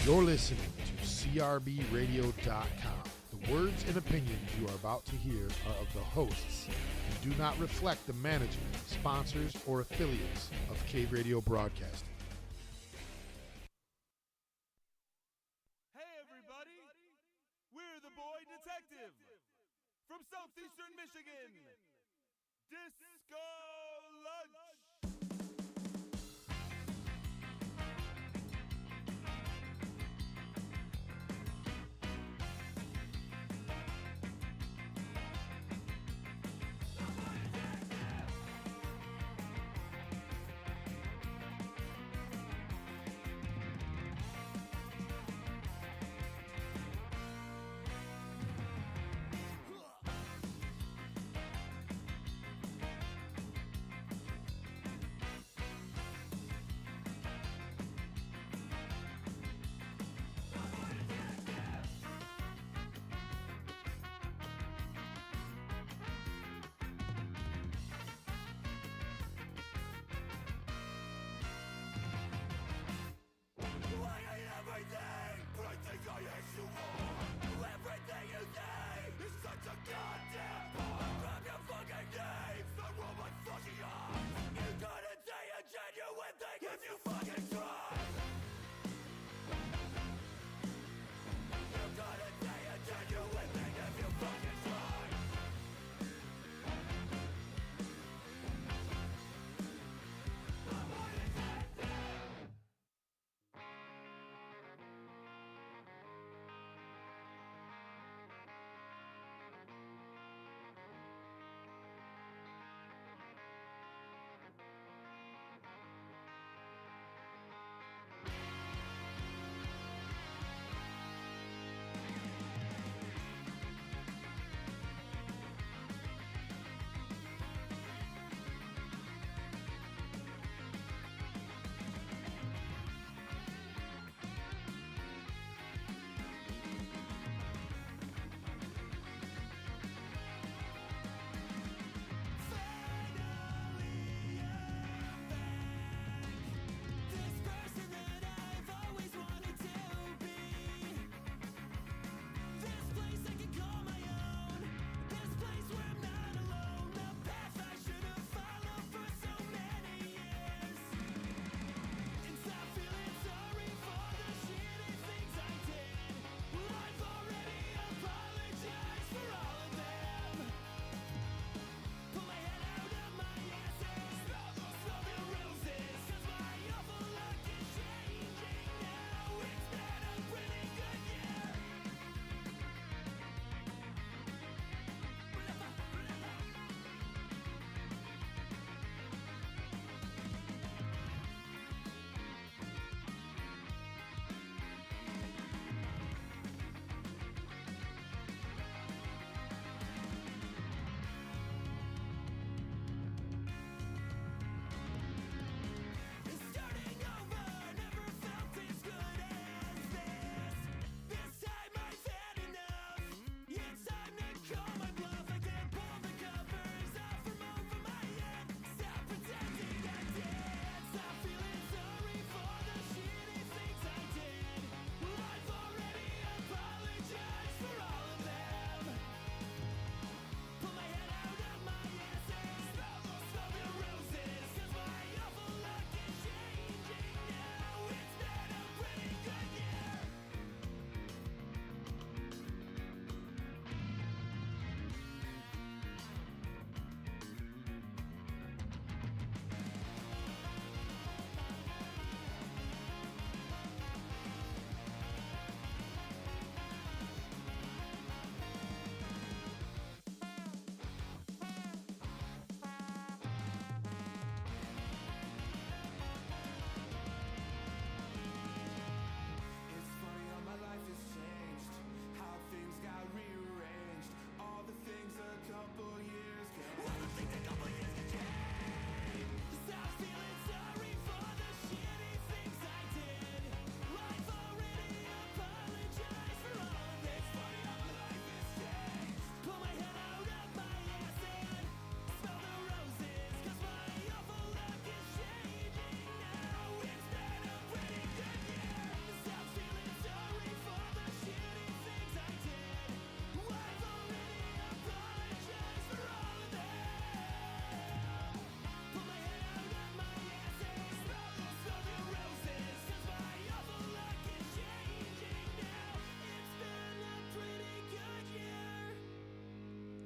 You're listening to CRBRadio.com. The words and opinions you are about to hear are of the hosts and do not reflect the management, sponsors, or affiliates of Cave Radio Broadcasting. Hey everybody, we're the Boy Detective from Southeastern Michigan. Disco Lunch.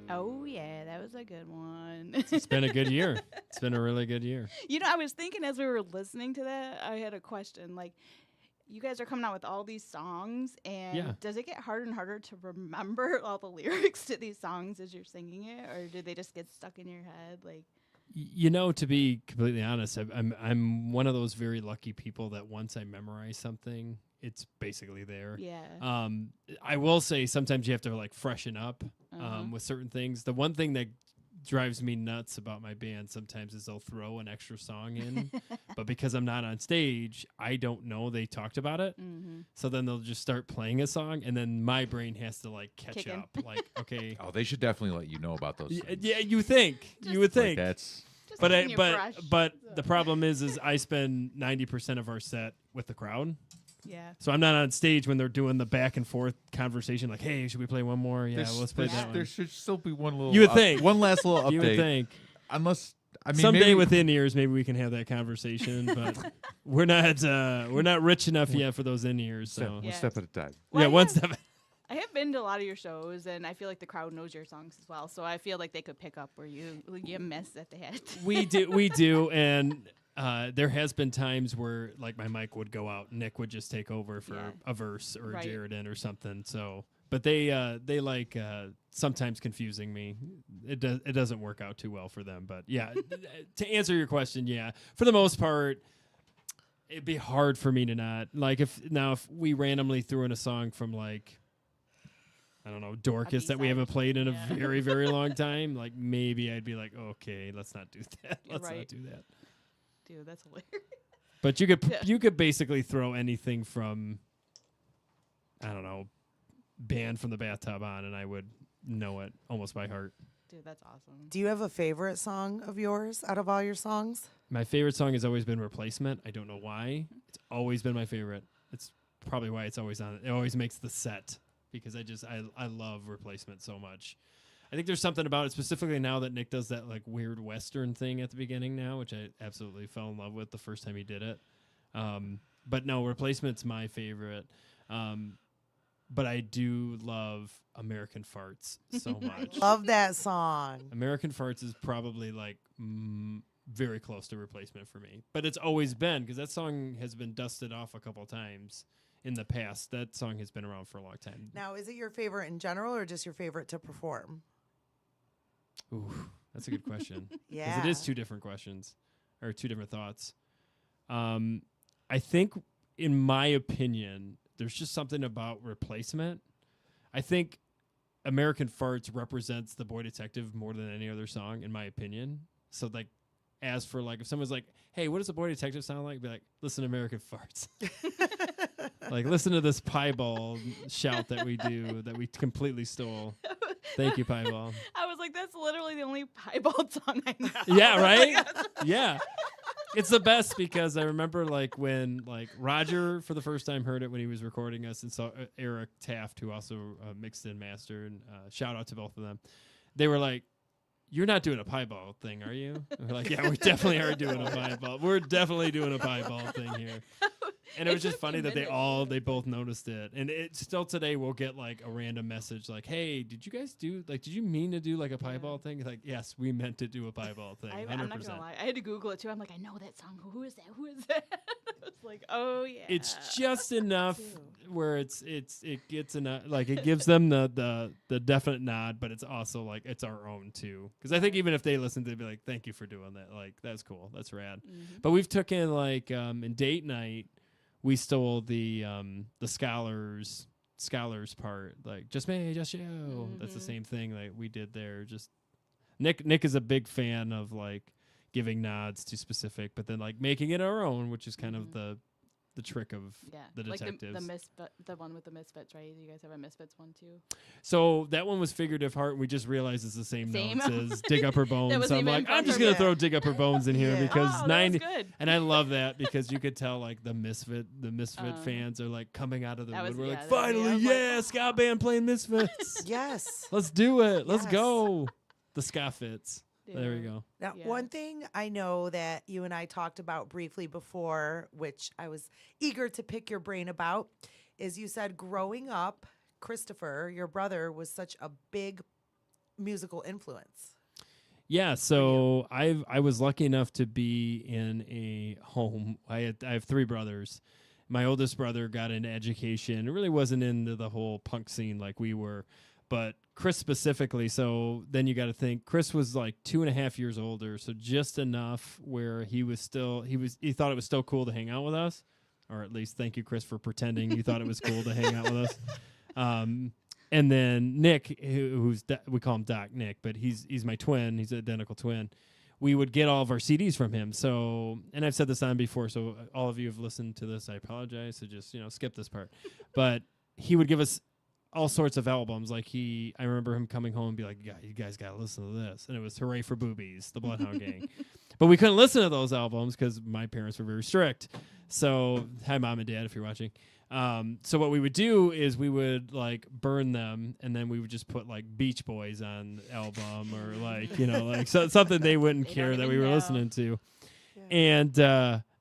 Oh, yeah, that was a good one. It's been a good year. It's been a really good year. You know, I was thinking as we were listening to that, I had a question. Like, you guys are coming out with all these songs, and Yeah. does it get harder and harder to remember all the lyrics to these songs as you're singing it, or do they just get stuck in your head? Like, You know, to be completely honest, I'm one of those very lucky people that once I memorize something, it's basically there. yeah. I will say sometimes you have to like freshen up Uh-huh. with certain things. The one thing that drives me nuts about my band sometimes is they'll throw an extra song in, but because I'm not on stage, I don't know they talked about it. Mm-hmm. So then they'll just start playing a song, and then my brain has to like catch Kick in. up. Like, okay, Oh, they should definitely let you know about those things. yeah, you think you would Like think. that's Just But keeping you fresh. but the problem is I spend 90% of our set with the crowd, Yeah. so I'm not on stage when they're doing the back and forth conversation. Like, hey, should we play one more? Yeah, let's play that there one. should still be one little. You would think. one last little update. You would think Unless I mean, someday maybe, with in-ears, maybe we can have that conversation. But we're not rich enough yet for those in-ears. step, So one Yeah. step at a time. Well, yeah, I one have- step. I have been to a lot of your shows, and I feel like the crowd knows your songs as well. So I feel like they could pick up where you miss if they had. We do, and there has been times where like my mic would go out, Nick would just take over for Yeah. a verse or Right. a Jared or something. So, but they like sometimes confusing me. It doesn't work out too well for them. But yeah, to answer your question, yeah, for the most part, it'd be hard for me to not like if we randomly threw in a song from like, I don't know, Dorcas that we B-side. haven't played in a Yeah. very, very long time. Like maybe I'd be like, okay, let's not do that. You're Let's not right. do that. Dude, that's hilarious. But you could Yeah. you could basically throw anything from, I don't know, Band from the Bathtub on, and I would know it almost by heart. Dude, that's awesome. Do you have a favorite song of yours out of all your songs? My favorite song has always been Replacement. I don't know why. It's always been my favorite. It's probably why it's always on. It always makes the set because I love Replacement so much. I think there's something about it, specifically now that Nick does that like weird Western thing at the beginning now, which I absolutely fell in love with the first time he did it. But no, Replacement's my favorite. But I do love American Farts so much. Love that song. American Farts is probably like very close to Replacement for me. But it's always been, because that song has been dusted off a couple times in the past. That song has been around for a long time. Now, is it your favorite in general or just your favorite to perform? Ooh, that's a good question. Because Yeah. it is two different questions, or two different thoughts. I think, in my opinion, there's just something about Replacement. I think American Farts represents the Boy Detective more than any other song, in my opinion. So, like, as for, like, if someone's like, hey, what does the Boy Detective sound like? Be like, listen to American Farts. Like, listen to this pieball shout that we do that we completely stole. Thank you, pieball. I was like, that's literally the only piebald song I know. Yeah, right? Yeah. It's the best because I remember like when like Roger for the first time heard it when he was recording us, and saw Eric Taft, who also mixed and mastered, and shout out to both of them. They were like, you're not doing a pieball thing, are you? And we're like, yeah, we definitely are doing a pieball. We're definitely doing a pieball thing here. And it was just funny that they both noticed it. And it still today we'll get like a random message like, hey, did you guys did you mean to do like a pieball thing? Like, yes, we meant to do a pieball thing. 100%. I'm not gonna lie. I had to Google it too. I'm like, I know that song. Who is that? Who is that? I was like, oh yeah. It's just enough Too. where it gets enough, like it gives them the definite nod, but it's also like it's our own too. Because I think even if they listened, they'd be like, thank you for doing that. Like that's cool. That's rad. Mhm. But we've took in like in date night, we stole the scholars part, like just me, just you. That's the Mhm. same thing like we did there. Just Nick is a big fan of like giving nods to specific, but then like making it our own, which is kind of the trick of Yeah, the like detectives. the one with the misfits, right? You guys have a misfits one too. So that one was figurative heart, and we just realized it's the same Same. notes as Dig Up Her Bones. wasn't So I'm even like, I'm impressive. just gonna Yeah. throw Dig Up Her Bones in here Yeah. because oh, that was 90. good. And I love that because you could tell like the misfit Uh, fans are like coming out of the that was- woodwork yeah, like, that- yeah, finally, I was yeah, like, ska band playing Misfits. Yes. Let's do it. Let's Yes. go. The ska fits. There we Yeah. go. Now, Yeah. one thing I know that you and I talked about briefly before, which I was eager to pick your brain about, is you said growing up, Christopher, your brother, was such a big musical influence? Yeah, so I was lucky enough to be in a home. I have 3 brothers. My oldest brother got an education. It really wasn't into the whole punk scene like we were, but Chris specifically. So then you got to think Chris was like 2.5 years older, so just enough where he thought it was still cool to hang out with us, or at least thank you, Chris, for pretending you thought it was cool to hang out with us. And then Nick, we call him Doc Nick, but he's my twin. He's an identical twin. We would get all of our CDs from him. So, and I've said this on before, so all of you have listened to this. I apologize. So just skip this part. But he would give us all sorts of albums. Like I remember him coming home and be like, "Yeah, you guys got to listen to this." And it was Hooray for Boobies, the Bloodhound Gang. But we couldn't listen to those albums because my parents were very strict. So, hi, Mom and Dad, if you're watching. So what we would do is we would like burn them, and then we would just put like Beach Boys on the album, or like something they wouldn't They care don't that even we were know. listening to. Yeah. And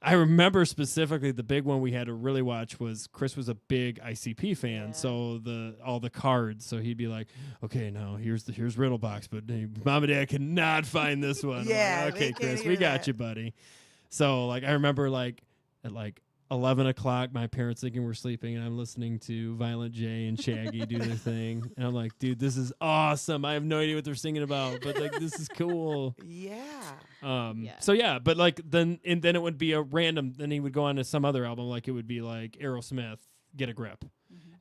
I remember specifically the big one we had to really watch was Chris was a big ICP fan, Yeah. so all the cards. So he'd be like, "Okay, now here's Riddlebox, but hey, Mom and Dad cannot find this one." I'm like, Yeah, they okay, can't Chris, hear we got that. you, buddy. So like I remember like at like 11 o'clock, my parents thinking we're sleeping, and I'm listening to Violent J and Shaggy do their thing, and I'm like, "Dude, this is awesome! I have no idea what they're singing about, but like this is cool." Yeah. Yeah. So yeah, but like then it would be a random. Then he would go on to some other album, like it would be like Aerosmith, Get a Grip,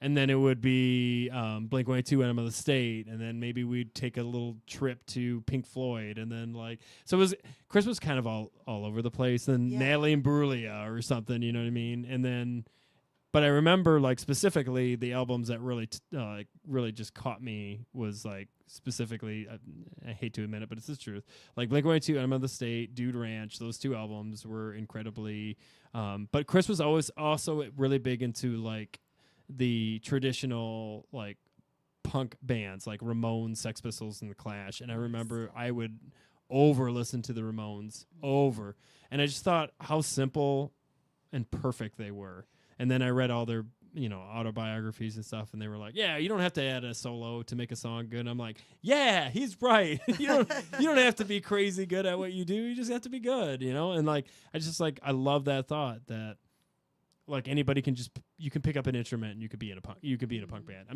and then it would be Blink-182, Enema of the State, and then maybe we'd take a little trip to Pink Floyd, and then like so it was Chris was kind of all over the place. Then Yeah. Natalie Imbruglia or something, you know what I mean? And then, but I remember like specifically the albums that really like really just caught me was like specifically I hate to admit it, but it's the truth. Like Blink-182, Enema of the State, Dude Ranch, those 2 albums were incredibly. But Chris was always also really big into like the traditional like punk bands like Ramones, Sex Pistols, and the Clash. And I remember I would over listen to the Ramones and I just thought how simple and perfect they were. And then I read all their autobiographies and stuff, and they were like, "Yeah, you don't have to add a solo to make a song good." And I'm like, "Yeah, he's right. you don't have to be crazy good at what you do. You just have to be good, And like I love that thought that like anybody you can pick up an instrument and you could be in a punk band. I'm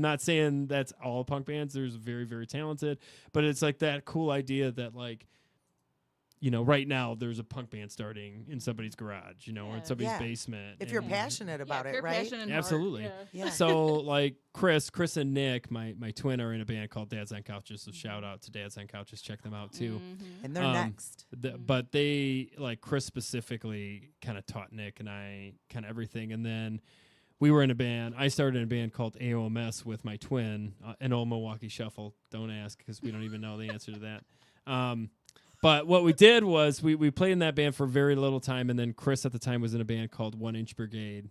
not saying that's all punk bands. There's very, very talented, but it's like that cool idea that like right now there's a punk band starting in somebody's garage, or in Yeah. somebody's Yeah. basement. If you're and- passionate about if it, you're right? passionate and hard, Absolutely. Yeah. So like Chris and Nick, my twin, are in a band called Dads on Couches. So shout out to Dads on Couches. Check them out too. And they're Um, next. But they like Chris specifically kind of taught Nick and I kind of everything. And then we were in a band. I started in a band called AOMS with my twin, an old Milwaukee Shuffle. Don't ask because we don't even know the answer to that. But what we did was we played in that band for very little time, and then Chris at the time was in a band called 1 Inch Brigade.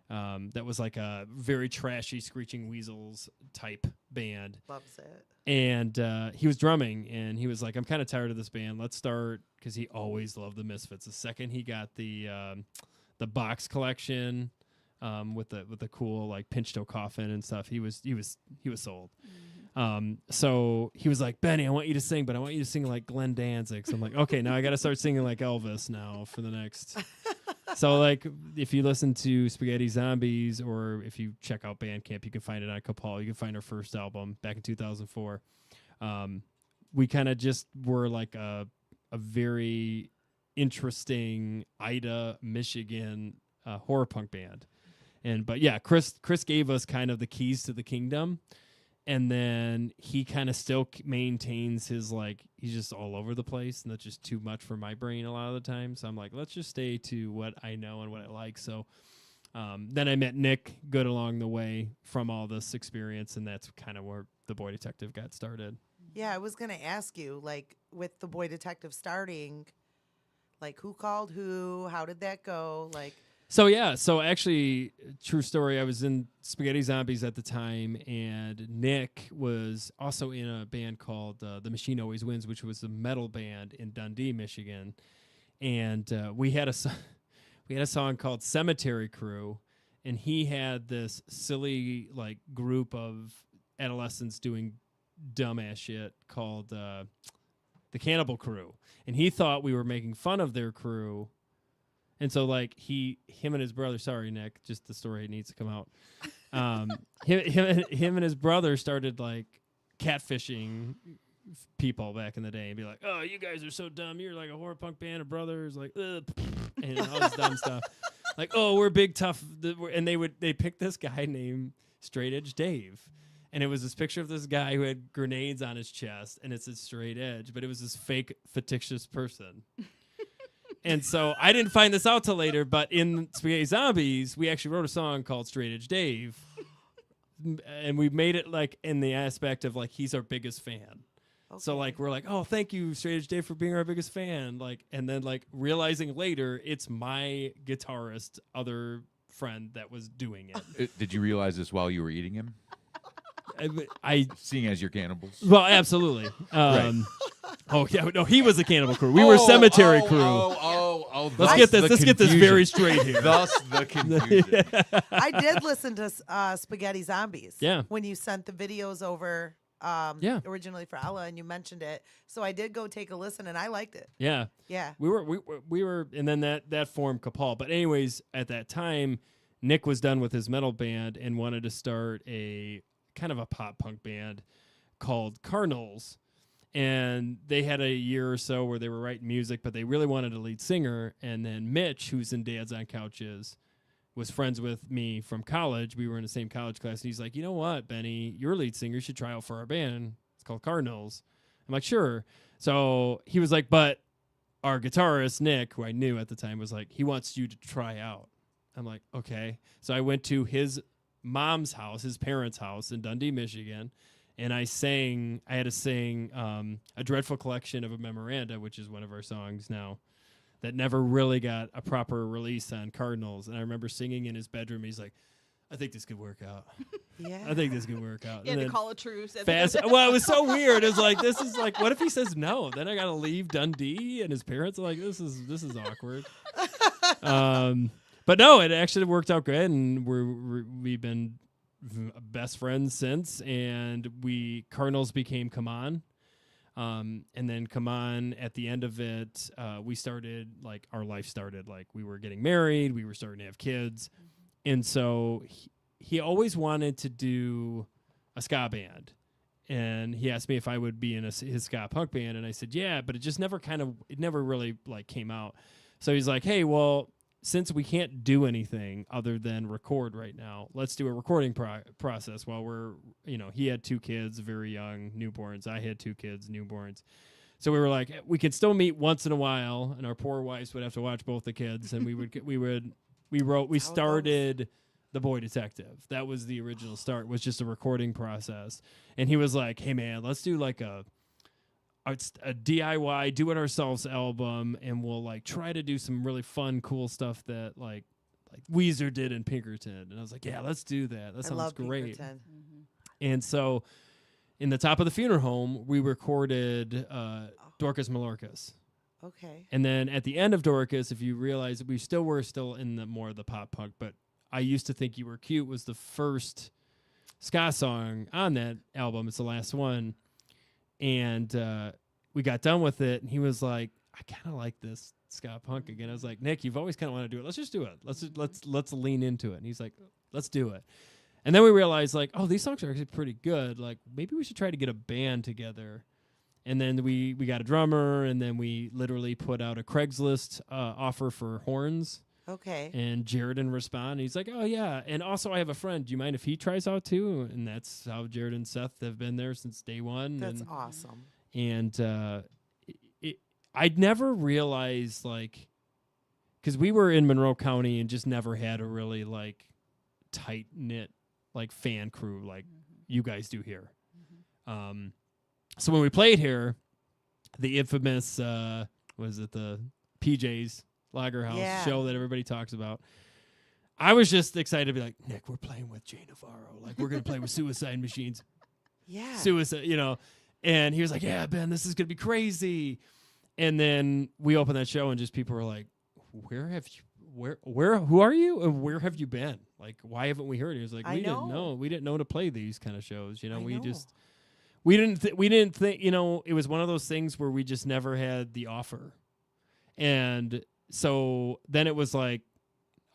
That was like a very trashy Screeching Weasels type band. Loves it. And he was drumming, and he was like, "I'm kind of tired of this band. Let's start," because he always loved the Misfits. The second he got the box collection with the cool like pinch-toe coffin and stuff, he was sold. So he was like, "Benny, I want you to sing, but I want you to sing like Glenn Danzig." So I'm like, "Okay, now I got to start singing like Elvis now for the next." So like, if you listen to Spaghetti Zombies, or if you check out Bandcamp, you can find it on Capaul. You can find our first album back in 2004. We kind of just were like a very interesting Ida, Michigan horror punk band. But yeah, Chris gave us kind of the keys to the kingdom. And then he kind of still maintains his, like, he's just all over the place, and that's just too much for my brain a lot of the time. So I'm like, let's just stay to what I know and what I like. So then I met Nick good along the way from all this experience, and that's kind of where The Boy Detective got started. Yeah, I was going to ask you, like, with The Boy Detective starting, like, who called who? How did that go? Like, So actually, true story, I was in Spaghetti Zombies at the time, and Nick was also in a band called The Machine Always Wins, which was a metal band in Dundee, Michigan. And we had a song called Cemetery Crew, and he had this silly like group of adolescents doing dumbass shit called the Cannibal Crew, and he thought we were making fun of their crew, and so like him and his brother. Sorry, Nick, just the story needs to come out. Him and his brother started like catfishing people back in the day and be like, "Oh, you guys are so dumb. You're like a horror punk band of brothers, like, ugh," and all this dumb stuff. Like, "Oh, we're big tough," and they picked this guy named Straight Edge Dave, and it was this picture of this guy who had grenades on his chest, and it's a straight edge, but it was this fake fictitious person. And so I didn't find this out till later, but in Spaghetti Zombies, we actually wrote a song called Straight Edge Dave, and we made it like in the aspect of like he's our biggest fan. Okay. So like we're like, "Oh, thank you, Straight Edge Dave, for being our biggest fan." Like, and then like realizing later it's my guitarist, other friend that was doing it. Did you realize this while you were eating him? I Seeing as you're cannibals. well, absolutely. Oh yeah, no, he was a Cannibal Crew. We were Cemetery Crew. Let's Let's get this very straight here. Thus the confusion. I did listen to Spaghetti Zombies. Yeah. When you sent the videos over originally for Ella and you mentioned it. So I did go take a listen and I liked it. Yeah. Yeah. We were, and then that formed Capaul. But anyways, at that time, Nick was done with his metal band and wanted to start a kind of a pop punk band called Cardinals. And they had a year or so where they were writing music, but they really wanted a lead singer. And then Mitch, who's in Dads on Couches, was friends with me from college. We were in the same college class. And he's like, "You know what, Benny, you're a lead singer. You should try out for our band. It's called Cardinals." I'm like, "Sure." So he was like, "But our guitarist, Nick, who I knew at the time, was like, he wants you to try out." I'm like, "Okay." So I went to his mom's house, his parents' house in Dundee, Michigan. And I had to sing A Dreadful Collection of a Memoranda, which is one of our songs now, that never really got a proper release on Cardinals. And I remember singing in his bedroom. He's like, "I think this could work out. Yeah. I think this could work out." You And had to then call a truce. well, it was so weird. It was like, this is like, what if he says no? Then I got to leave Dundee, and his parents are like, this is awkward. But no, it actually worked out good, and we've been best friends since, and Cardinals became Come On, and then Come On, at the end of it, we started, like, our life started, like, we were getting married, we were starting to have kids, and so he always wanted to do a ska band, and he asked me if I would be in his ska punk band, and I said yeah, but it never really like came out. So he's like, "Hey, well, since we can't do anything other than record right now, let's do a recording process while he had 2 kids, very young, newborns. I had 2 kids, newborns. So we were like, we could still meet once in a while, and our poor wives would have to watch both the kids, and we started The Boy Detective. That was the original start, was just a recording process. And he was like, "Hey man, let's do like a DIY, do it ourselves album, and we'll like try to do some really fun, cool stuff that like Weezer did in Pinkerton." And I was like, "Yeah, let's do that. That sounds great." Pinkerton. And so, in the Top of the Funeral Home, we recorded Dorcas Malorcas. Okay. And then at the end of Dorcas, if you realize, we were still in the more of the pop punk, but I Used to Think You Were Cute was the first ska song on that album. It's the last one. And we got done with it, and he was like, "I kind of like this ska punk again." I was like, "Nick, you've always kind of wanted to do it. Let's just do it. Let's lean into it." And he's like, "Let's do it." And then we realized, like, oh, these songs are actually pretty good. Like, maybe we should try to get a band together. And then we got a drummer, and then we literally put out a Craigslist offer for horns. Okay. And Jared didn't respond. He's like, "Oh, yeah. And also, I have a friend. Do you mind if he tries out too?" And that's how Jared and Seth have been there since day one. That's awesome. And I'd never realized, like, because we were in Monroe County and just never had a really, like, tight-knit, like, fan crew like you guys do here. So when we played here, the infamous, was it the PJ's Lager House show that everybody talks about, I was just excited to be like, "Nick, we're playing with Jay Navarro. Like, we're going to play with Suicide Machines." Yeah. Suicide, And he was like, "Yeah, Ben, this is going to be crazy." And then we opened that show, and just people were like, who are you? And where have you been? Like, why haven't we heard it? He was like, we didn't know to play these kind of shows. we didn't think, you know, it was one of those things where we just never had the offer. And so then it was like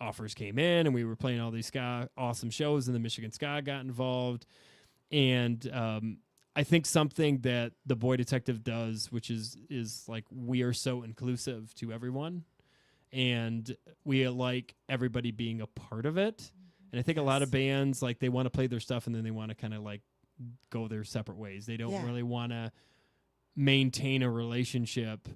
offers came in and we were playing all these ska awesome shows, and the Michigan Ska got involved. And I think something that the Boy Detective does, which is like, we are so inclusive to everyone, and we like everybody being a part of it. And I think a lot of bands, like, they want to play their stuff and then they want to kind of like go their separate ways. They don't really want to maintain a relationship.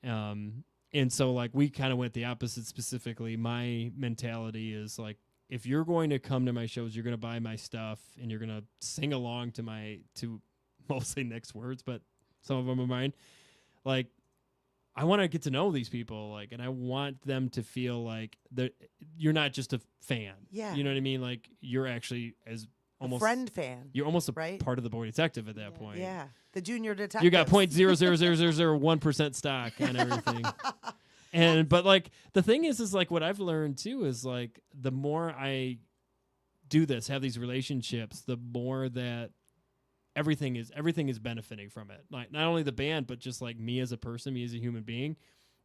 And so, like, we kind of went the opposite. Specifically, my mentality is like, if you're going to come to my shows, you're going to buy my stuff and you're going to sing along to mostly Nick's words, but some of them are mine. Like, I want to get to know these people, like, and I want them to feel like you're not just a fan. Yeah. You know what I mean? Like, you're actually almost a friend fan. You're almost a right? part of the Boy Detective at that point. Yeah. The junior detective. You got 0.00001% stock on everything. But like, the thing is like, what I've learned too is like, the more I do this, have these relationships, the more that everything is benefiting from it. Like, not only the band, but just like me as a person, me as a human being,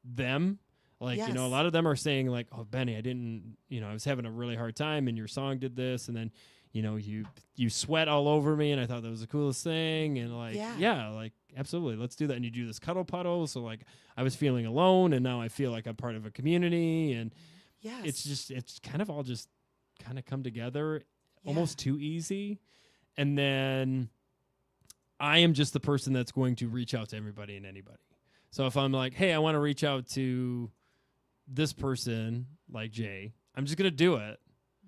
them. Like, you know, a lot of them are saying like, oh, Benny, I was having a really hard time and your song did this. And then, you know, you sweat all over me and I thought that was the coolest thing. And like, yeah, like, absolutely, let's do that. And you do this cuddle puddle. So like, I was feeling alone and now I feel like I'm part of a community. And it's kind of all just kind of come together almost too easy. And then I am just the person that's going to reach out to everybody and anybody. So if I'm like, hey, I want to reach out to this person like Jay, I'm just going to do it.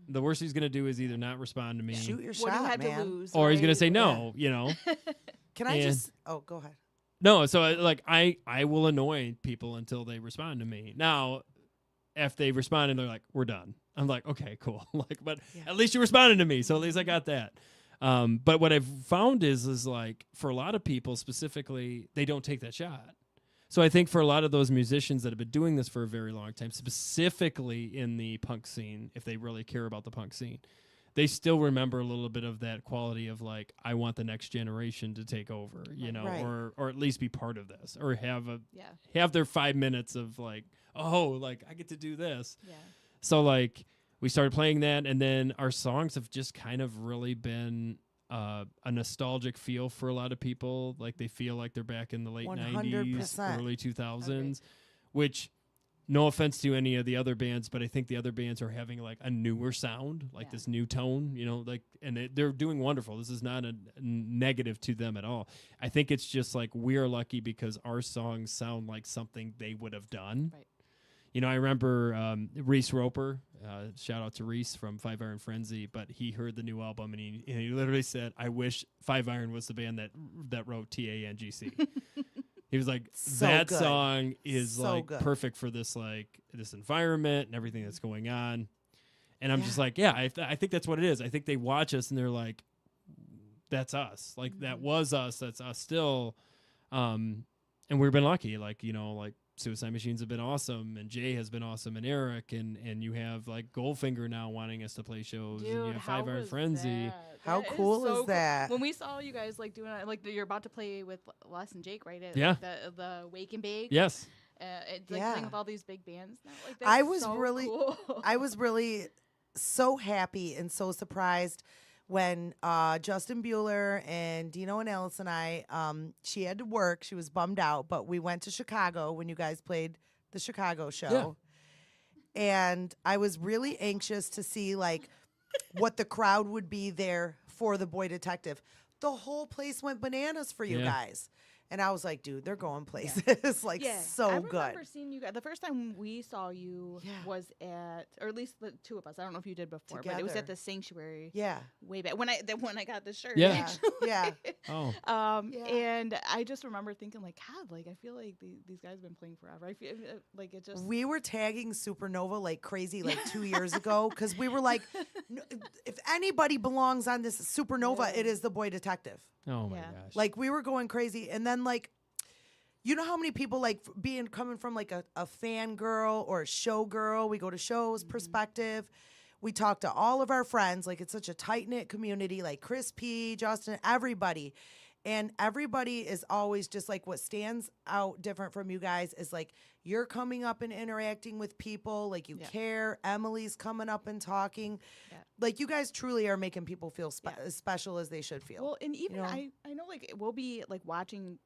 The worst he's going to do is either not respond to me. Shoot your What do you shot, have man. to lose? Or he's going to right? say no, you know. Can I just... Oh, go ahead. No, so I will annoy people until they respond to me. Now, if they respond and they're like, we're done, I'm like, okay, cool. Like, but at least you responded to me, so at least I got that. But what I've found is like, for a lot of people specifically, they don't take that shot. So I think for a lot of those musicians that have been doing this for a very long time, specifically in the punk scene, if they really care about the punk scene, they still remember a little bit of that quality of like, I want the next generation to take over, you know, or at least be part of this, or have their 5 minutes of like, oh, like I get to do this. Yeah. So like, we started playing that, and then our songs have just kind of really been a nostalgic feel for a lot of people. Like, they feel like they're back in the late 90s, early 2000s, which, no offense to any of the other bands, but I think the other bands are having like a newer sound, like this new tone, you know, like, and they're doing wonderful. This is not a negative to them at all. I think it's just like, we're lucky because our songs sound like something they would have done. Right. You know, I remember Reese Roper, shout out to Reese from Five Iron Frenzy, but he heard the new album and he literally said, I wish Five Iron was the band that wrote TANGC. He was like, that song is like perfect for this, like, this environment and everything that's going on. And I'm just like, yeah, I think that's what it is. I think they watch us and they're like, that's us. Like, that was us. That's us still. And we've been lucky. Like, you know, like, Suicide Machines have been awesome, and Jay has been awesome, and Eric, and you have like Goldfinger now wanting us to play shows, Dude, and you have Five Iron Frenzy. How cool is that? When we saw you guys like doing it, like you're about to play with Les and Jake, right? At, yeah. Like, the Wake and Bake. Yes. It's like playing with all these big bands now. Like, I was cool. I was really so happy and so surprised when Justin Bueller and Dino and Alice and I, she had to work. She was bummed out, but we went to Chicago when you guys played the Chicago show. Yeah. And I was really anxious to see, like, what the crowd would be there for the Boy Detective. The whole place went bananas for you guys. And I was like, dude, they're going places. like, so good. I remember seeing you guys. The first time we saw you was at, or at least the two of us. I don't know if you did before, but it was at the Sanctuary. Yeah. Way back when I got the shirt. Yeah. Actually. Yeah. And I just remember thinking, like, God, like, I feel like these guys have been playing forever. I feel like it just. We were tagging Supernova like crazy like 2 years ago because we were like, if anybody belongs on this Supernova, it is the Boy Detective. Oh my gosh. Like, we were going crazy. And then, like, you know how many people, like, coming from like a fangirl or a showgirl, we go to shows, perspective. We talk to all of our friends. Like, it's such a tight-knit community, like Chris P, Justin, everybody. And everybody is always just like, what stands out different from you guys is like, you're coming up and interacting with people, like you care. Emily's coming up and talking. Yeah. Like you guys truly are making people feel as special as they should feel. Well, and even I know like we'll be like watching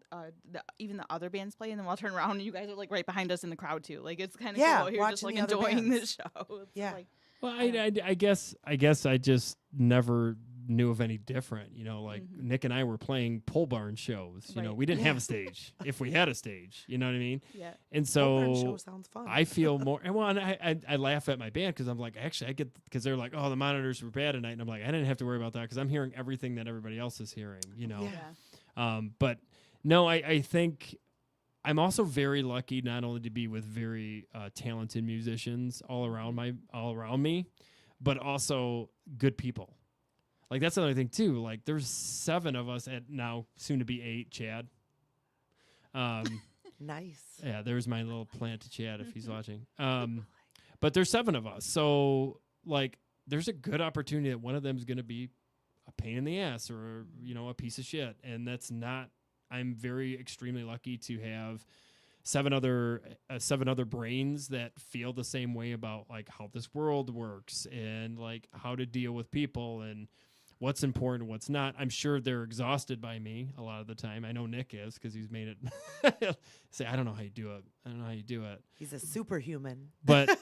even the other bands play, and then we'll turn around and you guys are like right behind us in the crowd too. Like it's kind of cool. You're just like enjoying the show. It's like, well, I guess I just never knew of any different, like Nick and I were playing pole barn shows, we didn't have a stage. If we had a stage, you know what I mean? Yeah. And so show sounds fun. I feel more, and I laugh at my band because I'm like, actually I get, because they're like, oh, the monitors were bad tonight, and I'm like, I didn't have to worry about that because I'm hearing everything that everybody else is hearing, but no, I think I'm also very lucky not only to be with very talented musicians all around me, but also good people. Like, that's another thing, too. Like, there's 7 of us at now, soon to be 8, Chad. Nice. Yeah, there's my little plant to Chad if he's watching. But there's 7 of us. So, like, there's a good opportunity that one of them is going to be a pain in the ass or, a piece of shit. And that's not, I'm very extremely lucky to have 7 other brains that feel the same way about, like, how this world works and, like, how to deal with people and what's important, what's not. I'm sure they're exhausted by me a lot of the time. I know Nick is because he's made it. Say, I don't know how you do it. He's a superhuman. But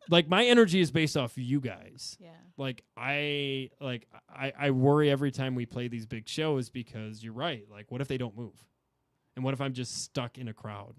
like my energy is based off you guys. Yeah. Like I worry every time we play these big shows because you're right. Like, what if they don't move? And what if I'm just stuck in a crowd?